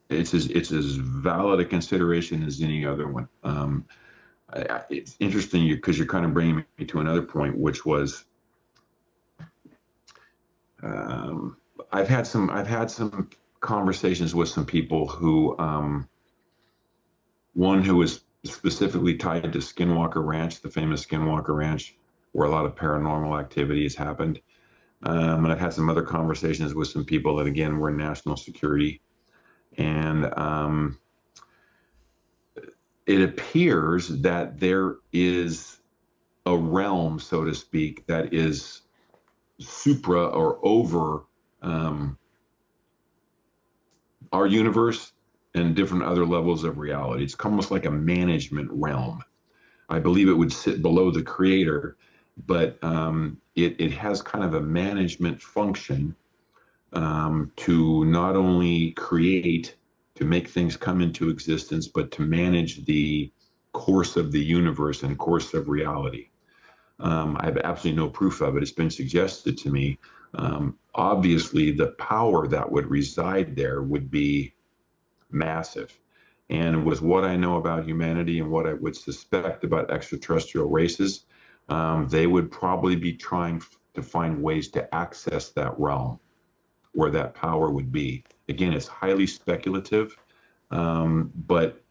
It's as valid a consideration as any other one. It's interesting because you're kind of bringing me to another point, which was I've had some conversations with some people who. One who was specifically tied to Skinwalker Ranch, the famous Skinwalker Ranch, where a lot of paranormal activity has happened. And I've had some other conversations with some people that, again, were in national security. And it appears that there is a realm, so to speak, that is supra or over our universe and different other levels of reality. It's almost like a management realm. I believe it would sit below the creator, but it has kind of a management function to not only create, to make things come into existence, but to manage the course of the universe and course of reality. I have absolutely no proof of it. It's been suggested to me. Obviously, the power that would reside there would be massive. And with what I know about humanity and what I would suspect about extraterrestrial races, they would probably be trying to find ways to access that realm where that power would be. Again, it's highly speculative, but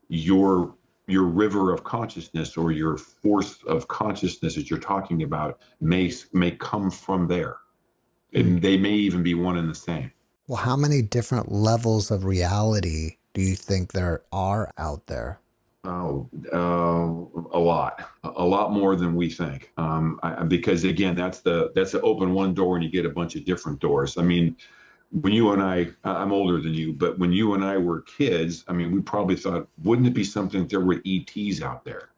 your river of consciousness or your force of consciousness that you're talking about may come from there. And they may even be one and the same. Well, how many different levels of reality do you think there are out there? Oh, a lot more than we think. Because again, that's the open one door and you get a bunch of different doors. I mean, when you and I'm older than you, but when you and I were kids, I mean, we probably thought, wouldn't it be something if there were ETs out there?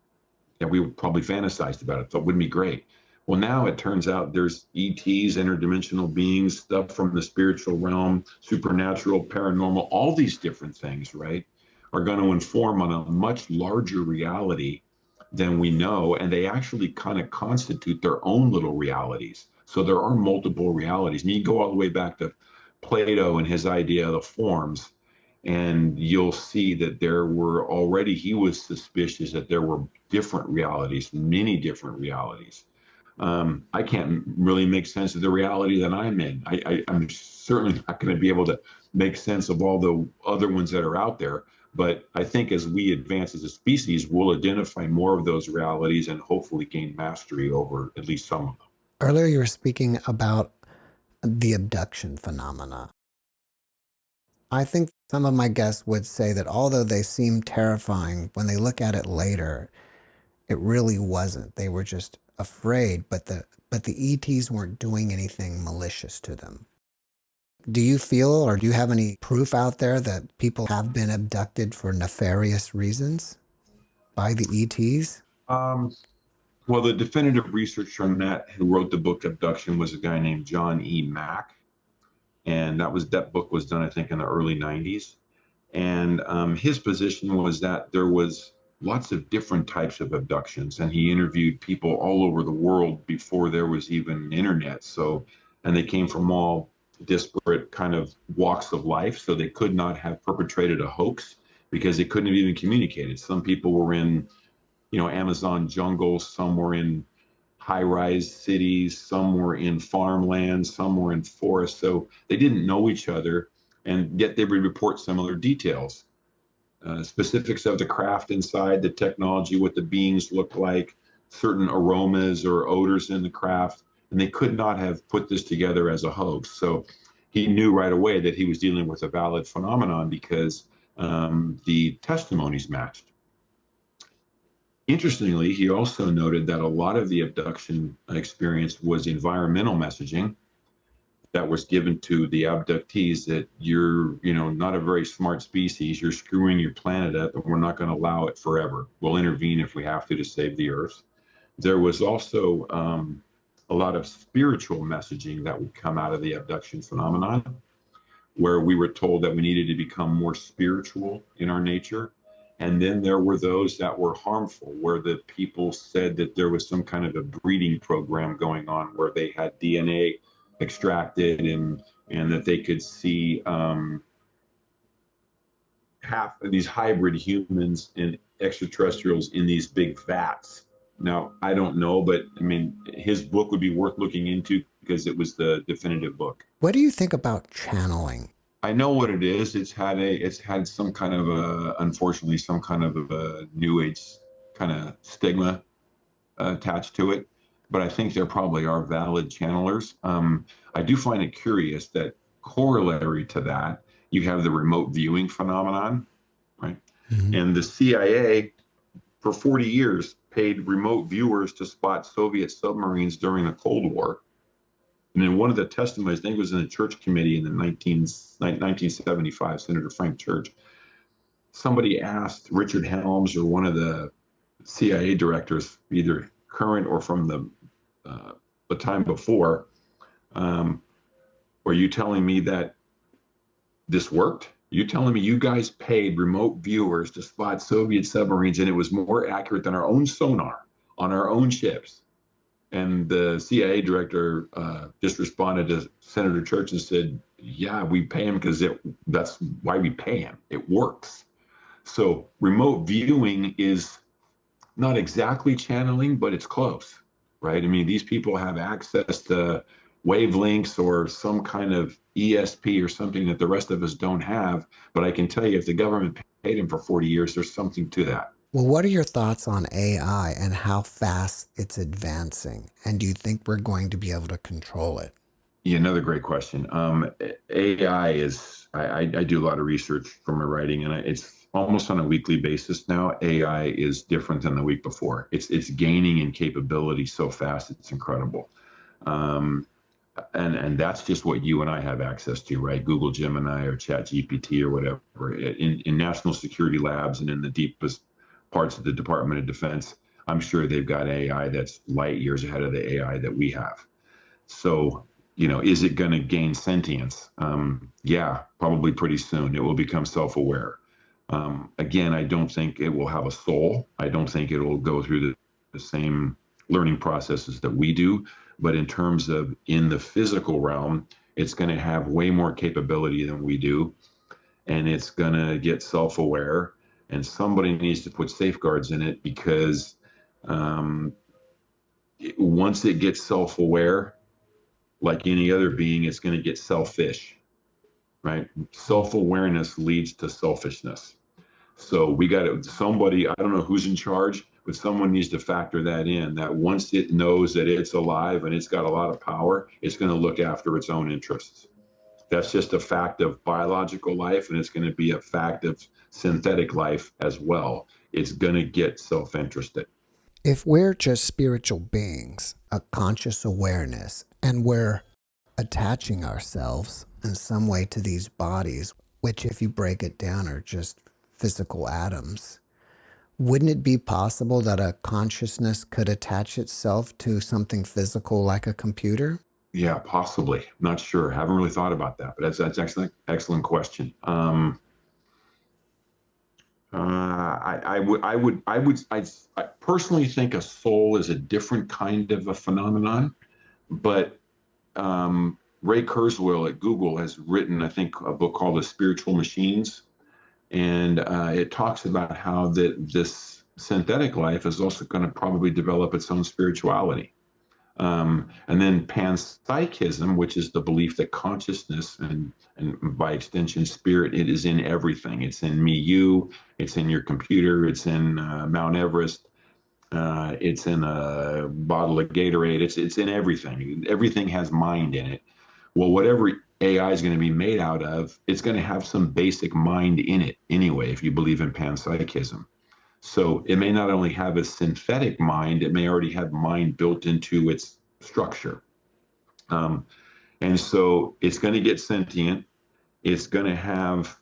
And we probably fantasized about it. Thought, wouldn't it be great? Well, now it turns out there's ETs, interdimensional beings, stuff from the spiritual realm, supernatural, paranormal, all these different things, right, are going to inform on a much larger reality than we know, and they actually kind of constitute their own little realities. So there are multiple realities. And you can go all the way back to Plato and his idea of the forms, and you'll see that there were already, he was suspicious that there were different realities, many different realities. I can't really make sense of the reality that I'm in. I'm certainly not going to be able to make sense of all the other ones that are out there. But I think as we advance as a species, we'll identify more of those realities and hopefully gain mastery over at least some of them. Earlier, you were speaking about the abduction phenomena. I think some of my guests would say that although they seem terrifying, when they look at it later, it really wasn't. They were just afraid, but the ETs weren't doing anything malicious to them. Do you feel, or do you have any proof out there that people have been abducted for nefarious reasons by the ETs? Well, the definitive research on that, who wrote the book Abduction, was a guy named John E. Mack. And that book was done, I think, in the early 90s. And his position was that there was lots of different types of abductions, and he interviewed people all over the world before there was even internet. So, and they came from all disparate kind of walks of life, so they could not have perpetrated a hoax because they couldn't have even communicated. Some people were in, Amazon jungles, some were in high-rise cities, some were in farmland, some were in forests. So they didn't know each other, and yet they would report similar details. Specifics of the craft inside, the technology, what the beings looked like, certain aromas or odors in the craft, and they could not have put this together as a hoax. So he knew right away that he was dealing with a valid phenomenon because the testimonies matched. Interestingly, he also noted that a lot of the abduction experience was environmental messaging that was given to the abductees that you're, not a very smart species, you're screwing your planet up, and we're not going to allow it forever. We'll intervene if we have to save the Earth. There was also a lot of spiritual messaging that would come out of the abduction phenomenon, where we were told that we needed to become more spiritual in our nature. And then there were those that were harmful, where the people said that there was some kind of a breeding program going on where they had DNA extracted and that they could see half of these hybrid humans and extraterrestrials in these big vats. Now, I don't know, but I mean, his book would be worth looking into because it was the definitive book. What do you think about channeling? I know what it is. It's had some kind of unfortunately, some kind of a new age kind of stigma attached to it. But I think there probably are valid channelers. I do find it curious that corollary to that, you have the remote viewing phenomenon, right? Mm-hmm. And the CIA for 40 years paid remote viewers to spot Soviet submarines during the Cold War. And in one of the testimonies, I think it was in the Church Committee in the 1975, Senator Frank Church, somebody asked Richard Helms or one of the CIA directors, either current or from the time before, were you telling me that this worked? You telling me you guys paid remote viewers to spot Soviet submarines and it was more accurate than our own sonar on our own ships? And the CIA director just responded to Senator Church and said, yeah, we pay him because that's why we pay him. It works. So remote viewing is not exactly channeling, but it's close, right? I mean, these people have access to wavelengths or some kind of ESP or something that the rest of us don't have. But I can tell you, if the government paid him for 40 years, there's something to that. Well, what are your thoughts on AI and how fast it's advancing? And do you think we're going to be able to control it? Yeah, another great question. AI is, I do a lot of research for my writing, and it's almost on a weekly basis now. AI is different than the week before. It's gaining in capability so fast, it's incredible. And that's just what you and I have access to, right? Google Gemini or ChatGPT or whatever. In national security labs and in the deepest parts of the Department of Defense, I'm sure they've got AI that's light years ahead of the AI that we have. So, is it going to gain sentience? Yeah, probably pretty soon. It will become self-aware. Again, I don't think it will have a soul. I don't think it will go through the same learning processes that we do. But in terms of in the physical realm, it's going to have way more capability than we do. And it's going to get self-aware. And somebody needs to put safeguards in it because um, once it gets self-aware, like any other being, it's going to get selfish, right? Self-awareness leads to selfishness. So we got to, somebody, I don't know who's in charge, but someone needs to factor that in, that once it knows that it's alive and it's got a lot of power, it's going to look after its own interests. That's just a fact of biological life, and it's going to be a fact of synthetic life as well. It's going to get self-interested. If we're just spiritual beings, a conscious awareness, and we're attaching ourselves in some way to these bodies, which if you break it down are just physical atoms, wouldn't it be possible that a consciousness could attach itself to something physical like a computer? Yeah, possibly. Not sure. Haven't really thought about that, but that's excellent question. I personally think a soul is a different kind of a phenomenon, but Ray Kurzweil at Google has written, I think, a book called The Spiritual Machines, and it talks about how this synthetic life is also going to probably develop its own spirituality. And then panpsychism, which is the belief that consciousness and by extension spirit, it is in everything. It's in me, you, it's in your computer, it's in Mount Everest, it's in a bottle of Gatorade, it's in everything. Everything has mind in it. Well, whatever AI is going to be made out of, it's going to have some basic mind in it anyway, if you believe in panpsychism. So it may not only have a synthetic mind, it may already have mind built into its structure. And so it's going to get sentient. It's going to have,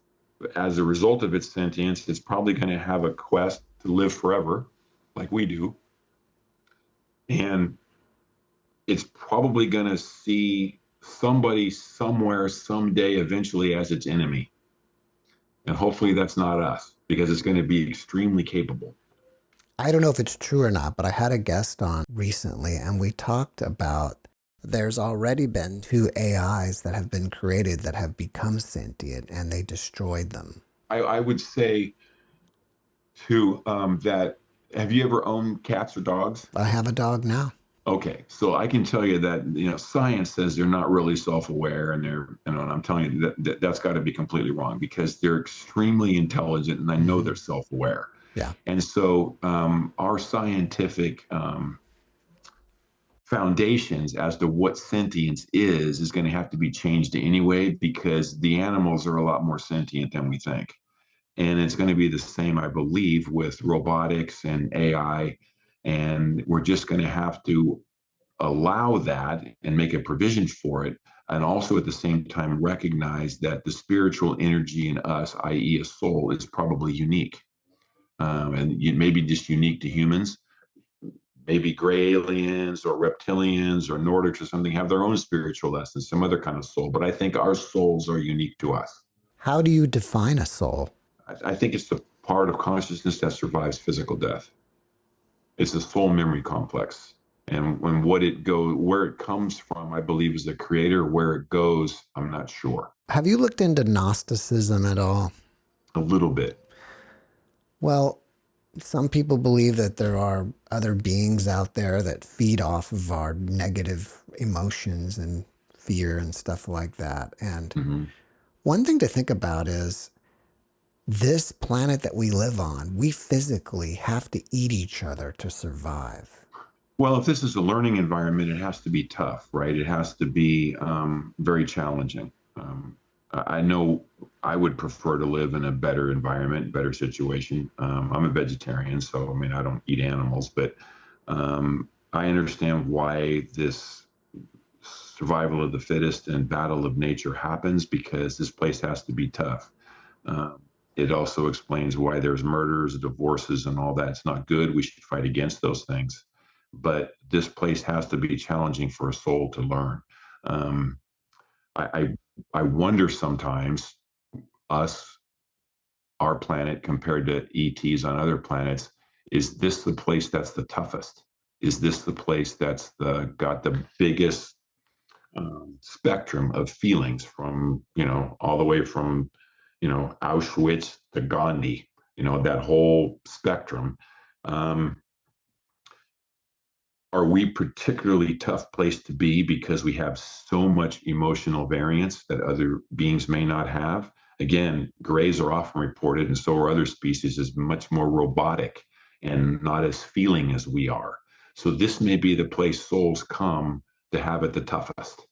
as a result of its sentience, it's probably going to have a quest to live forever, like we do. And it's probably going to see somebody somewhere someday eventually as its enemy. And hopefully that's not us, because it's going to be extremely capable. I don't know if it's true or not, but I had a guest on recently and we talked about there's already been 2 AIs that have been created that have become sentient and they destroyed them. I would say too that, have you ever owned cats or dogs? I have a dog now. Okay, so I can tell you that science says they're not really self-aware, and and I'm telling you that's got to be completely wrong, because they're extremely intelligent, and I know they're self-aware. Yeah. And so our scientific foundations as to what sentience is going to have to be changed anyway, because the animals are a lot more sentient than we think. And it's going to be the same, I believe, with robotics and AI. And we're just going to have to allow that and make a provision for it. And also at the same time, recognize that the spiritual energy in us, i.e., a soul, is probably unique. And maybe just unique to humans. Maybe gray aliens or reptilians or Nordics or something have their own spiritual essence, some other kind of soul. But I think our souls are unique to us. How do you define a soul? I think it's the part of consciousness that survives physical death. It's the soul memory complex. And where it comes from, I believe, is the creator. Where it goes, I'm not sure. Have you looked into Gnosticism at all? A little bit. Well, some people believe that there are other beings out there that feed off of our negative emotions and fear and stuff like that. And one thing to think about is this planet that we live on, we physically have to eat each other to survive. Well, if this is a learning environment, it has to be tough, right? It has to be very challenging. I know I would prefer to live in a better environment, better situation. I'm a vegetarian, so I mean, I don't eat animals, but I understand why this survival of the fittest and battle of nature happens, because this place has to be tough. It also explains why there's murders, divorces, and all that. It's not good. We should fight against those things. But this place has to be challenging for a soul to learn. I wonder sometimes, us, our planet compared to ETs on other planets. Is this the place that's the toughest? Is this the place that's got the biggest spectrum of feelings, from, all the way from, Auschwitz to Gandhi, that whole spectrum? Um, are we particularly tough place to be because we have so much emotional variance that other beings may not have? Again, grays are often reported, and so are other species, as much more robotic and not as feeling as we are. So this may be the place souls come to have it the toughest.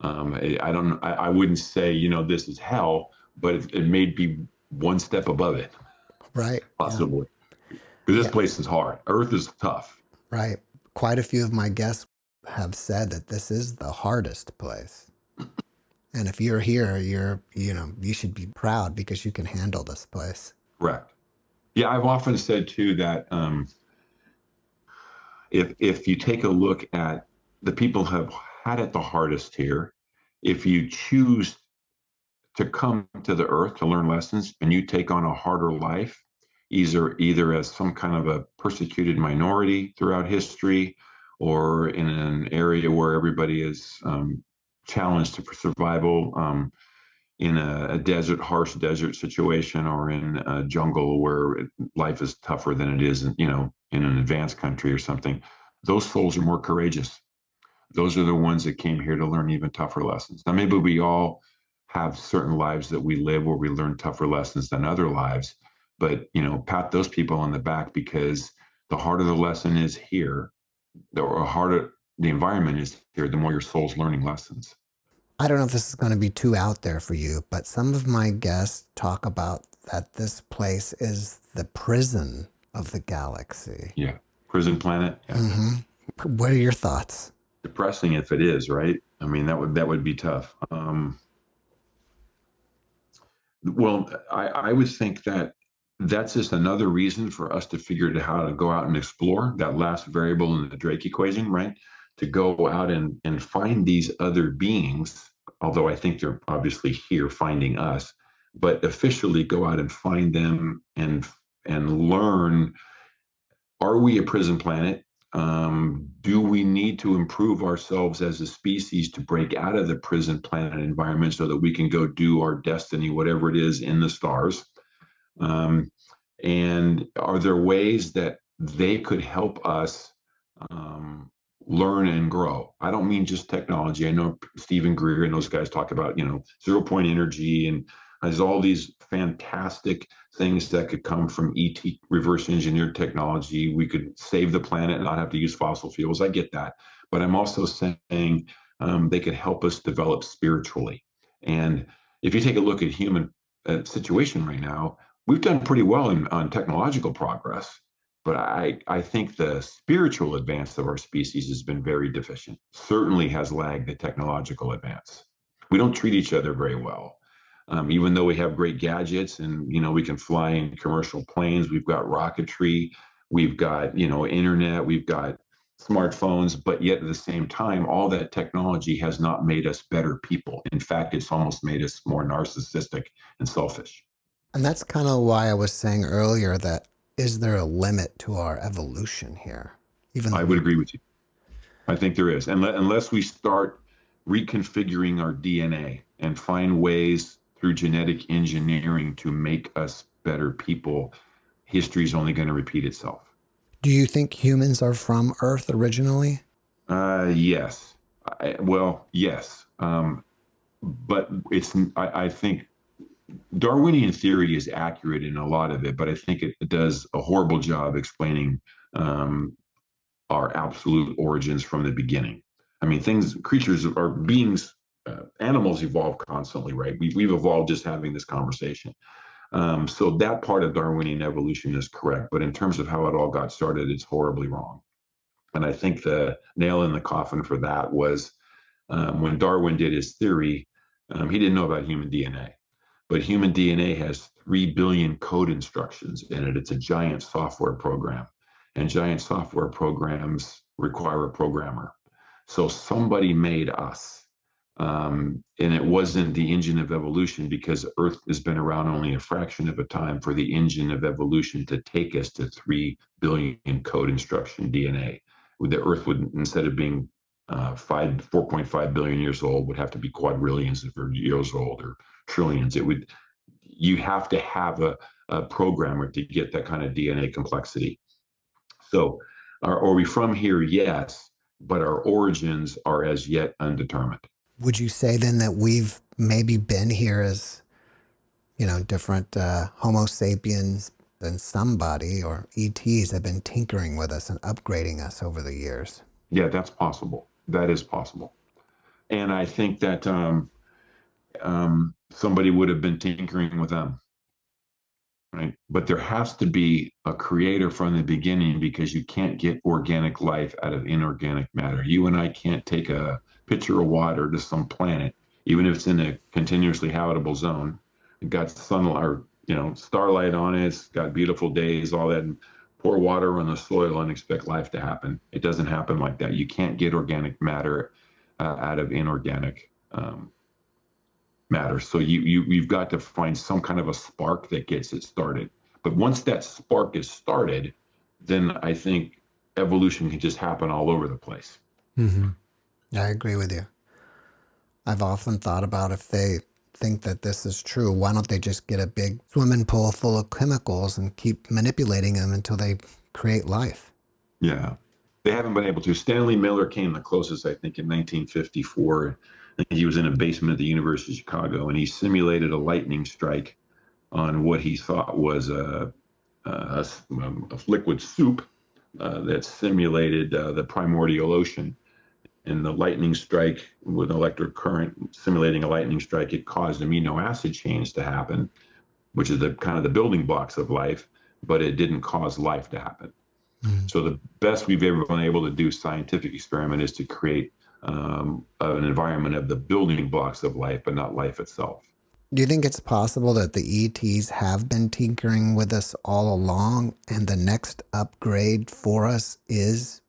I don't. I wouldn't say this is hell, but it may be one step above it, Right. possibly. Because Yeah. this place is hard. Earth is tough. Right. Quite a few of my guests have said that this is the hardest place. And if you're here, you should be proud because you can handle this place. Correct. Yeah, I've often said too that if you take a look at the people who have had it the hardest here, if you choose to come to the earth to learn lessons and you take on a harder life, either as some kind of a persecuted minority throughout history, or in an area where everybody is challenged for survival, in a desert, harsh desert situation, or in a jungle where life is tougher than it is, in an advanced country or something, those souls are more courageous. Those are the ones that came here to learn even tougher lessons. Now, maybe we all have certain lives that we live where we learn tougher lessons than other lives, but pat those people on the back, because the harder the lesson is here, the harder the environment is here, the more your soul's learning lessons. I don't know if this is going to be too out there for you, but some of my guests talk about that this place is the prison of the galaxy. Yeah, prison planet. Yeah. Mm-hmm. What are your thoughts? Depressing if it is, right? I mean, that would be tough. Well, I would think that that's just another reason for us to figure out how to go out and explore that last variable in the Drake equation, right? To go out and find these other beings, although I think they're obviously here finding us, but officially go out and find them and learn, are we a prison planet? Do we need to improve ourselves as a species to break out of the prison planet environment so that we can go do our destiny, whatever it is, in the stars? And are there ways that they could help us learn and grow? I don't mean just technology. I know Stephen Greer and those guys talk about, 0 point energy, and there's all these fantastic things that could come from ET, reverse engineered technology. We could save the planet and not have to use fossil fuels. I get that. But I'm also saying they could help us develop spiritually. And if you take a look at human situation right now, we've done pretty well on technological progress. But I think the spiritual advance of our species has been very deficient, certainly has lagged the technological advance. We don't treat each other very well. Even though we have great gadgets and, we can fly in commercial planes, we've got rocketry, we've got, internet, we've got smartphones, but yet at the same time, all that technology has not made us better people. In fact, it's almost made us more narcissistic and selfish. And that's kind of why I was saying earlier that is there a limit to our evolution here? Even I though would agree with you. I think there is. And unless we start reconfiguring our DNA and find ways through genetic engineering to make us better people, history is only going to repeat itself. do you think humans are from Earth originally? Yes. Yes. But I think Darwinian theory is accurate in a lot of it, but I think it does a horrible job explaining our absolute origins from the beginning. I mean, creatures or beings, animals evolve constantly, right? We've evolved just having this conversation. So that part of Darwinian evolution is correct, but in terms of how it all got started, it's horribly wrong. And I think the nail in the coffin for that was when Darwin did his theory, he didn't know about human DNA. But human DNA has 3 billion code instructions in it. It's a giant software program. And giant software programs require a programmer. So somebody made us. And it wasn't the engine of evolution, because Earth has been around only a fraction of a time for the engine of evolution to take us to 3 billion code instruction DNA. The Earth would, instead of being 4.5 billion years old, would have to be quadrillions of years old, or trillions. You have to have a programmer to get that kind of DNA complexity. So are we from here? Yes, but our origins are as yet undetermined. Would you say then that we've maybe been here as, different Homo sapiens, and somebody or ETs have been tinkering with us and upgrading us over the years? Yeah, that's possible. That is possible. And I think that somebody would have been tinkering with them, right? But there has to be a creator from the beginning, because you can't get organic life out of inorganic matter. You and I can't take a pitcher of water to some planet, even if it's in a continuously habitable zone. It got sunlight, or starlight on it. It's got beautiful days, all that. And pour water on the soil and expect life to happen. It doesn't happen like that. You can't get organic matter out of inorganic matter. So you've got to find some kind of a spark that gets it started. But once that spark is started, then I think evolution can just happen all over the place. Mm-hmm. I agree with you. I've often thought about, if they think that this is true, why don't they just get a big swimming pool full of chemicals and keep manipulating them until they create life? Yeah, they haven't been able to. Stanley Miller came the closest, I think, in 1954. I think he was in a basement at the University of Chicago, and he simulated a lightning strike on what he thought was a liquid soup that simulated the primordial ocean. And the lightning strike, with an electric current simulating a lightning strike, it caused amino acid chains to happen, which is the kind of the building blocks of life, but it didn't cause life to happen. So the best we've ever been able to do scientific experiment is to create an environment of the building blocks of life, but not life itself. Do you think it's possible that the ETs have been tinkering with us all along, and the next upgrade for us is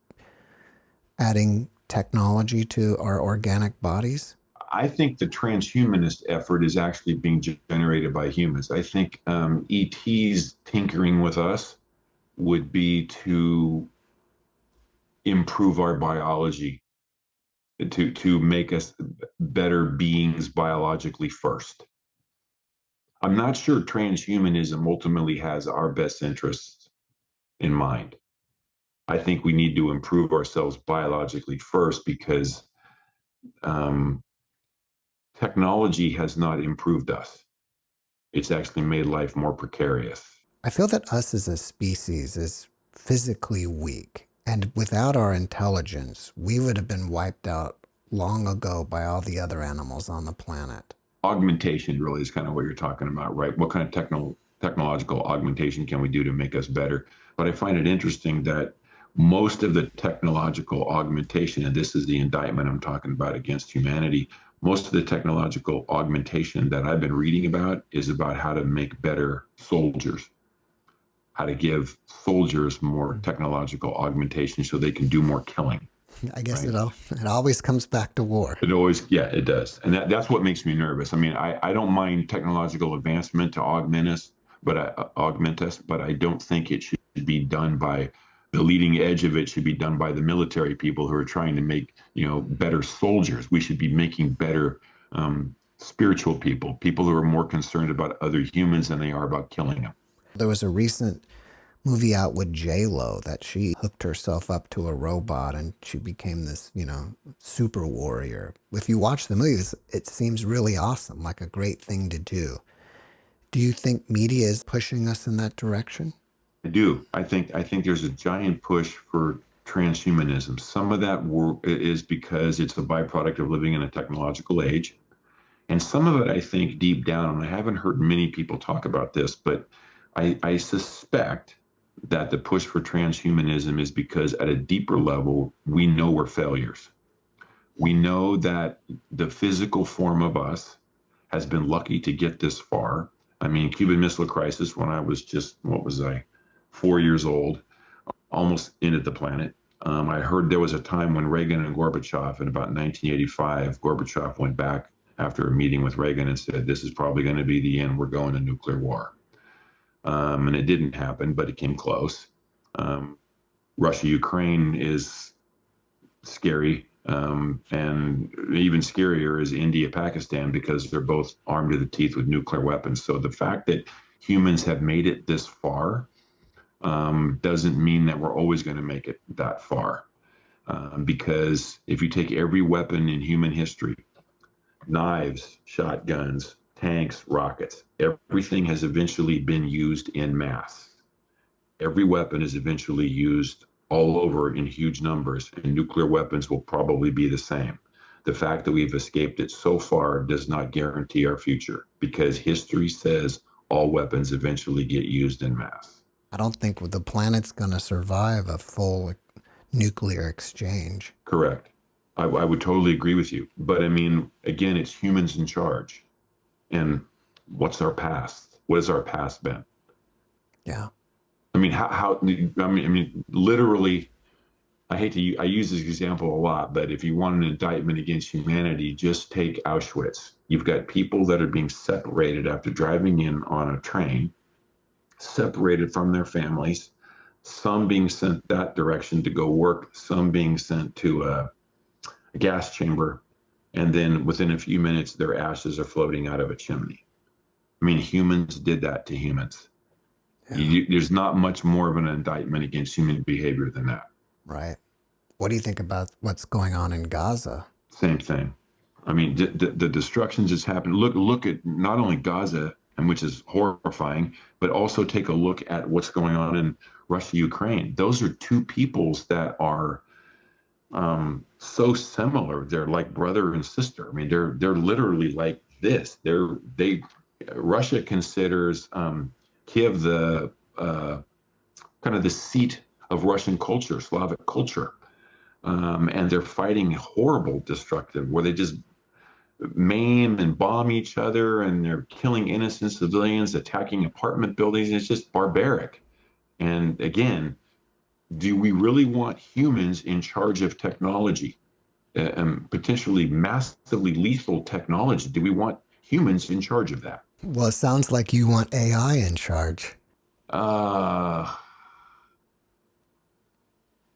adding technology to our organic bodies? I think the transhumanist effort is actually being generated by humans. I think ETs tinkering with us would be to improve our biology, to make us better beings biologically first. I'm not sure transhumanism ultimately has our best interests in mind. I think we need to improve ourselves biologically first, because technology has not improved us. It's actually made life more precarious. I feel that us as a species is physically weak, and without our intelligence, we would have been wiped out long ago by all the other animals on the planet. Augmentation really is kind of what you're talking about, right? What kind of technological augmentation can we do to make us better? But I find it interesting that most of the technological augmentation, and this is the indictment I'm talking about against humanity, most of the technological augmentation that I've been reading about is about how to make better soldiers, how to give soldiers more technological augmentation so they can do more killing. I guess right? it always comes back to war. It does. And that's what makes me nervous. I mean, I don't mind technological advancement to augment us, but I don't think it should be done by the leading edge of it. Should be done by the military people who are trying to make, better soldiers. We should be making better spiritual people who are more concerned about other humans than they are about killing them. There was a recent movie out with J-Lo that she hooked herself up to a robot and she became this, super warrior. If you watch the movies, it seems really awesome, like a great thing to do. Do you think media is pushing us in that direction? I do. I think there's a giant push for transhumanism. Some of that is because it's a byproduct of living in a technological age. And some of it, I think, deep down, and I haven't heard many people talk about this, but I suspect that the push for transhumanism is because at a deeper level, we know we're failures. We know that the physical form of us has been lucky to get this far. I mean, Cuban Missile Crisis, when I was just, 4 years old, almost ended the planet. I heard there was a time when Reagan and Gorbachev, in about 1985, Gorbachev went back after a meeting with Reagan and said, this is probably going to be the end. We're going to nuclear war. And it didn't happen, but it came close. Russia-Ukraine is scary. And even scarier is India-Pakistan, because they're both armed to the teeth with nuclear weapons. So the fact that humans have made it this far doesn't mean that we're always going to make it that far. Because if you take every weapon in human history, knives, shotguns, tanks, rockets, everything has eventually been used in mass. Every weapon is eventually used all over in huge numbers, and nuclear weapons will probably be the same. The fact that we've escaped it so far does not guarantee our future, because history says all weapons eventually get used in mass. I don't think the planet's going to survive a full nuclear exchange. Correct. I would totally agree with you. But I mean, again, it's humans in charge. And what's our past? What has our past been? Yeah. I mean, I mean, literally, I use this example a lot, but if you want an indictment against humanity, just take Auschwitz. You've got people that are being separated after driving in on a train, separated from their families, some being sent that direction to go work, some being sent to a gas chamber, and then within a few minutes, their ashes are floating out of a chimney. I mean, humans did that to humans. Yeah. There's not much more of an indictment against human behavior than that. Right. What do you think about what's going on in Gaza? Same thing. I mean, the destructions that's happened. Look at not only Gaza, and which is horrifying, but also take a look at what's going on in Russia, Ukraine. Those are two peoples that are so similar. They're like brother and sister. I mean, they're literally like this. Russia considers Kiev the kind of the seat of Russian culture, Slavic culture, and they're fighting horrible, destructive, where they just maim and bomb each other, and they're killing innocent civilians, attacking apartment buildings. It's just barbaric. And again, do we really want humans in charge of technology, potentially massively lethal technology? Do we want humans in charge of that? Well, it sounds like you want AI in charge. I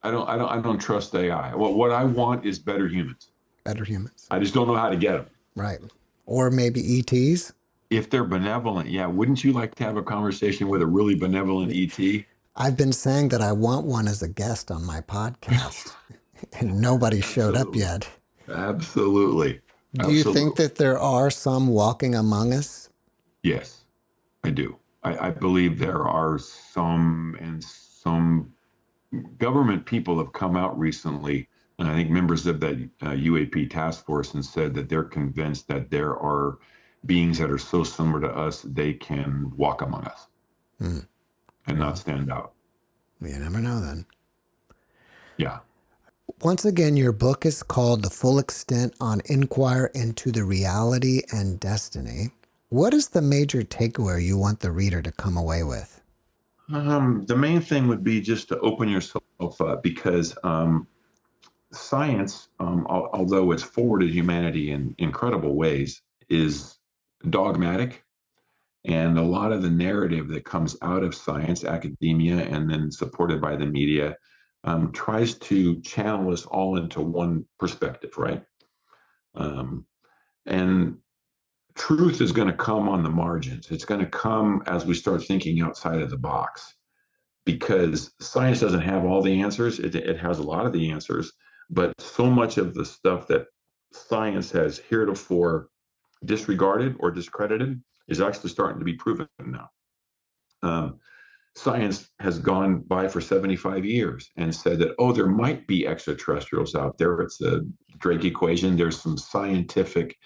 don't trust AI. What I want is better humans. Better humans. I just don't know how to get them. Right. Or maybe ETs. If they're benevolent, yeah. Wouldn't you like to have a conversation with a really benevolent ET? I've been saying that I want one as a guest on my podcast, and nobody showed up yet. Absolutely. Do you think that there are some walking among us? Yes, I do. I believe there are some, and some government people have come out recently, and I think members of that UAP task force, and said that they're convinced that there are beings that are so similar to us, they can walk among us and not stand out. You never know then. Yeah. Once again, your book is called The Full Extent on Inquire into the Reality and Destiny. What is the major takeaway you want the reader to come away with? The main thing would be just to open yourself up, because science, although it's forwarded humanity in incredible ways, is dogmatic. And a lot of the narrative that comes out of science, academia, and then supported by the media, tries to channel us all into one perspective, right? And truth is going to come on the margins. It's going to come as we start thinking outside of the box, because science doesn't have all the answers. It has a lot of the answers, but so much of the stuff that science has heretofore disregarded or discredited is actually starting to be proven now. Science has gone by for 75 years and said that, oh, there might be extraterrestrials out there. It's the Drake equation. There's some scientific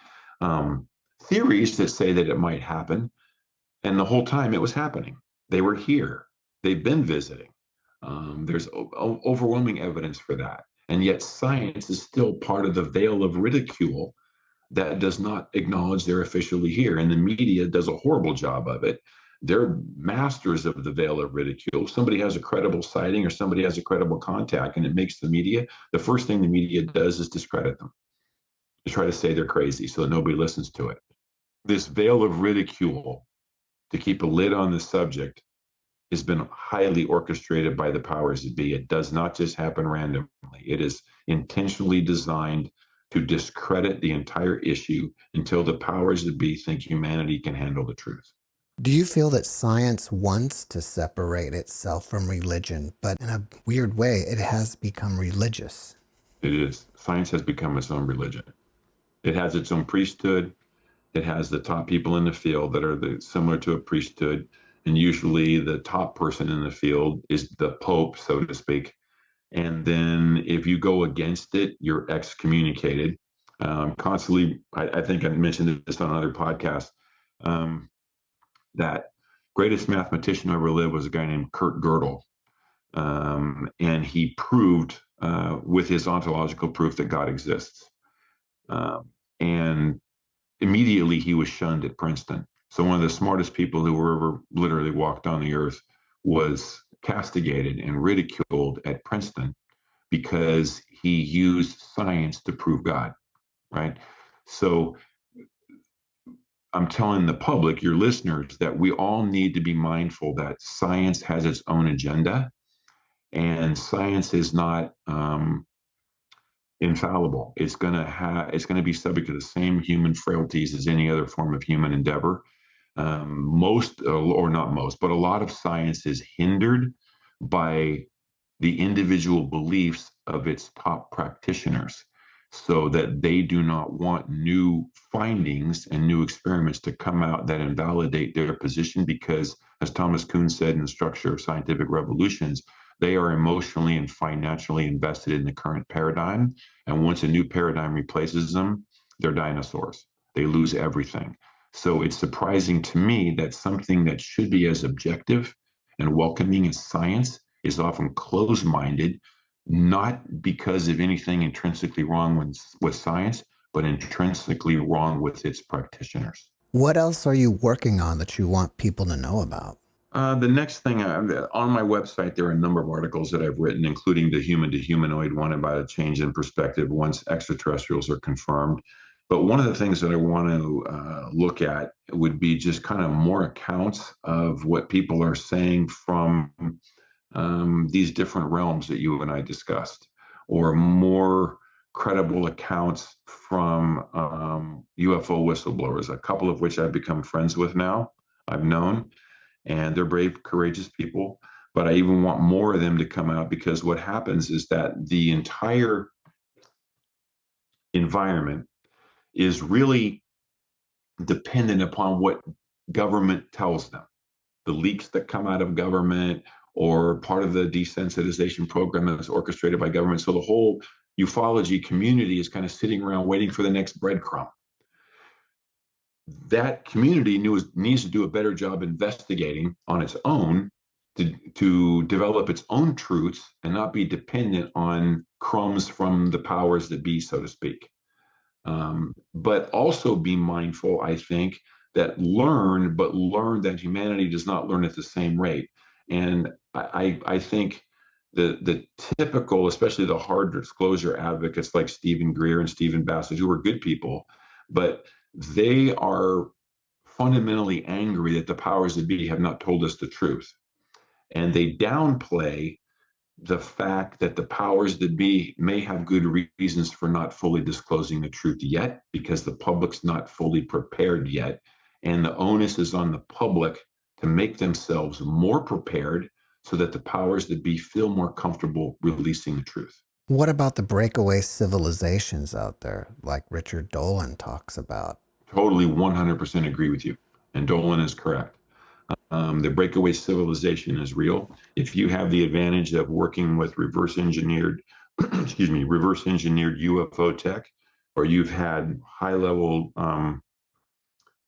theories that say that it might happen. And the whole time it was happening. They were here. They've been visiting. There's overwhelming evidence for that. And yet science is still part of the veil of ridicule that does not acknowledge they're officially here. And the media does a horrible job of it. they're masters of the veil of ridicule. If somebody has a credible sighting or somebody has a credible contact and it makes the media, the first thing the media does is discredit them, to try to say they're crazy so that nobody listens to it. This veil of ridicule to keep a lid on the subject has been highly orchestrated by the powers that be. It does not just happen randomly. It is intentionally designed to discredit the entire issue until the powers that be think humanity can handle the truth. Do you feel that science wants to separate itself from religion, but in a weird way, it has become religious? It is. Science has become its own religion. It has its own priesthood. It has the top people in the field that are similar to a priesthood. And usually the top person in the field is the Pope, so to speak. And then if you go against it, you're excommunicated. Constantly, I think I mentioned this on another podcast, that greatest mathematician who ever lived was a guy named Kurt Gödel. And he proved with his ontological proof that God exists. And immediately he was shunned at Princeton. So one of the smartest people who ever literally walked on the earth was castigated and ridiculed at Princeton because he used science to prove God, right? So I'm telling the public, your listeners, that we all need to be mindful that science has its own agenda, and science is not infallible. It's going to be subject to the same human frailties as any other form of human endeavor. Most, or not most, but a lot of science is hindered by the individual beliefs of its top practitioners, so that they do not want new findings and new experiments to come out that invalidate their position, because, as Thomas Kuhn said in The Structure of Scientific Revolutions, they are emotionally and financially invested in the current paradigm. And once a new paradigm replaces them, they're dinosaurs. They lose everything. So it's surprising to me that something that should be as objective and welcoming as science is often closed-minded, not because of anything intrinsically wrong with science, but intrinsically wrong with its practitioners. What else are you working on that you want people to know about? The next thing, on my website, there are a number of articles that I've written, including the human to humanoid one about a change in perspective once extraterrestrials are confirmed. But one of the things that I want to look at would be just kind of more accounts of what people are saying from these different realms that you and I discussed, or more credible accounts from UFO whistleblowers, a couple of which I've become friends with now, I've known, and they're brave, courageous people. But I even want more of them to come out, because what happens is that the entire environment is really dependent upon what government tells them. The leaks that come out of government, or part of the desensitization program that's orchestrated by government. So the whole ufology community is kind of sitting around waiting for the next breadcrumb. That community needs to do a better job investigating on its own to develop its own truths and not be dependent on crumbs from the powers that be, so to speak. But also be mindful, I think, that learn that humanity does not learn at the same rate. And I think the typical, especially the hard disclosure advocates like Stephen Greer and Stephen Bassett, who are good people, but they are fundamentally angry that the powers that be have not told us the truth. And they downplay the fact that the powers that be may have good reasons for not fully disclosing the truth yet, because the public's not fully prepared yet. And the onus is on the public to make themselves more prepared so that the powers that be feel more comfortable releasing the truth. What about the breakaway civilizations out there, like Richard Dolan talks about? Totally 100% agree with you. And Dolan is correct. The breakaway civilization is real. If you have the advantage of working with reverse engineered UFO tech, or you've had high level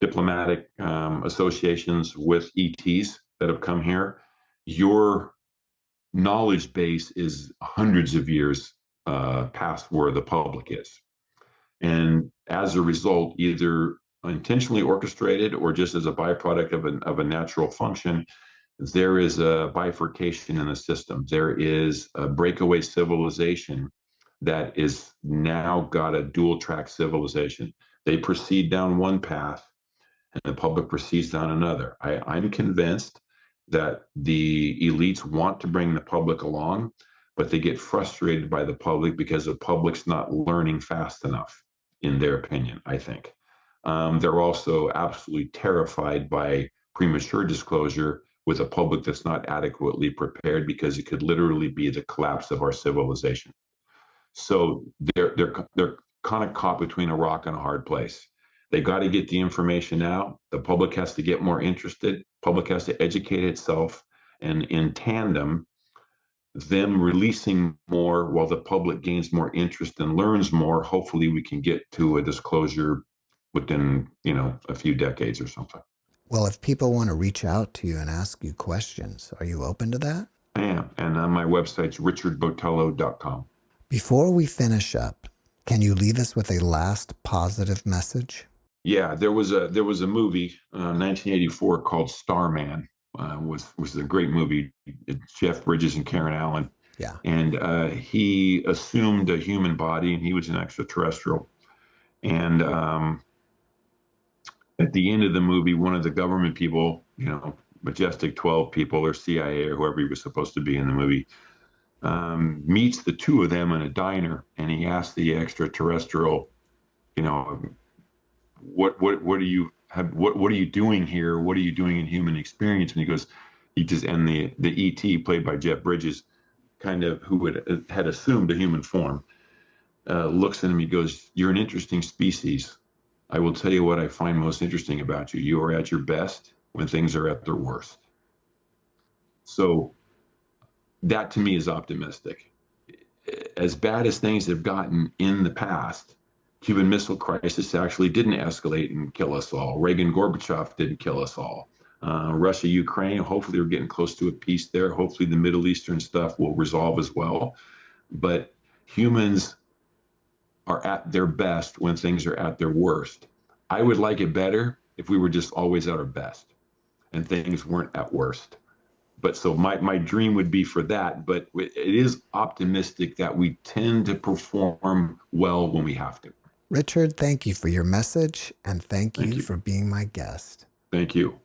diplomatic associations with ETs that have come here, your knowledge base is hundreds of years past where the public is. And as a result, either intentionally orchestrated or just as a byproduct of a natural function, there is a bifurcation in the system. There is a breakaway civilization that is now got a dual track civilization. They proceed down one path and the public proceeds down another. I'm convinced that the elites want to bring the public along, but they get frustrated by the public because the public's not learning fast enough, in their opinion, I think. They're also absolutely terrified by premature disclosure with a public that's not adequately prepared, because it could literally be the collapse of our civilization. So they're kind of caught between a rock and a hard place. They got to get the information out. The public has to get more interested. Public has to educate itself, and in tandem, them releasing more while the public gains more interest and learns more. Hopefully, we can get to a disclosure within a few decades or something. Well, if people want to reach out to you and ask you questions, are you open to that? I am, and on my website's richardbotelho.com. Before we finish up, can you leave us with a last positive message? Yeah, there was a movie, 1984, called Starman. Was a great movie. Jeff Bridges and Karen Allen. Yeah. And he assumed a human body, and he was an extraterrestrial. And at the end of the movie, one of the government people, Majestic 12 people or CIA or whoever he was supposed to be in the movie, meets the two of them in a diner, and he asks the extraterrestrial, what are you doing here? What are you doing in human experience? And the ET, played by Jeff Bridges, kind of who had assumed a human form, looks at him. He goes, "You're an interesting species. I will tell you what I find most interesting about you. You are at your best when things are at their worst." So that to me is optimistic. As bad as things have gotten in the past, Cuban Missile Crisis actually didn't escalate and kill us all. Reagan-Gorbachev didn't kill us all. Russia-Ukraine, hopefully we're getting close to a peace there. Hopefully the Middle Eastern stuff will resolve as well. But humans are at their best when things are at their worst. I would like it better if we were just always at our best and things weren't at worst. But so my dream would be for that, but it is optimistic that we tend to perform well when we have to. Richard, thank you for your message, and thank you for being my guest. Thank you.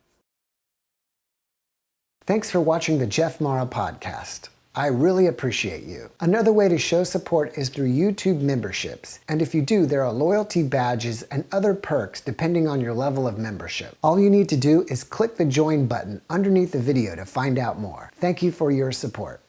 Thanks for watching the JeffMara podcast. I really appreciate you. Another way to show support is through YouTube memberships. And if you do, there are loyalty badges and other perks depending on your level of membership. All you need to do is click the join button underneath the video to find out more. Thank you for your support.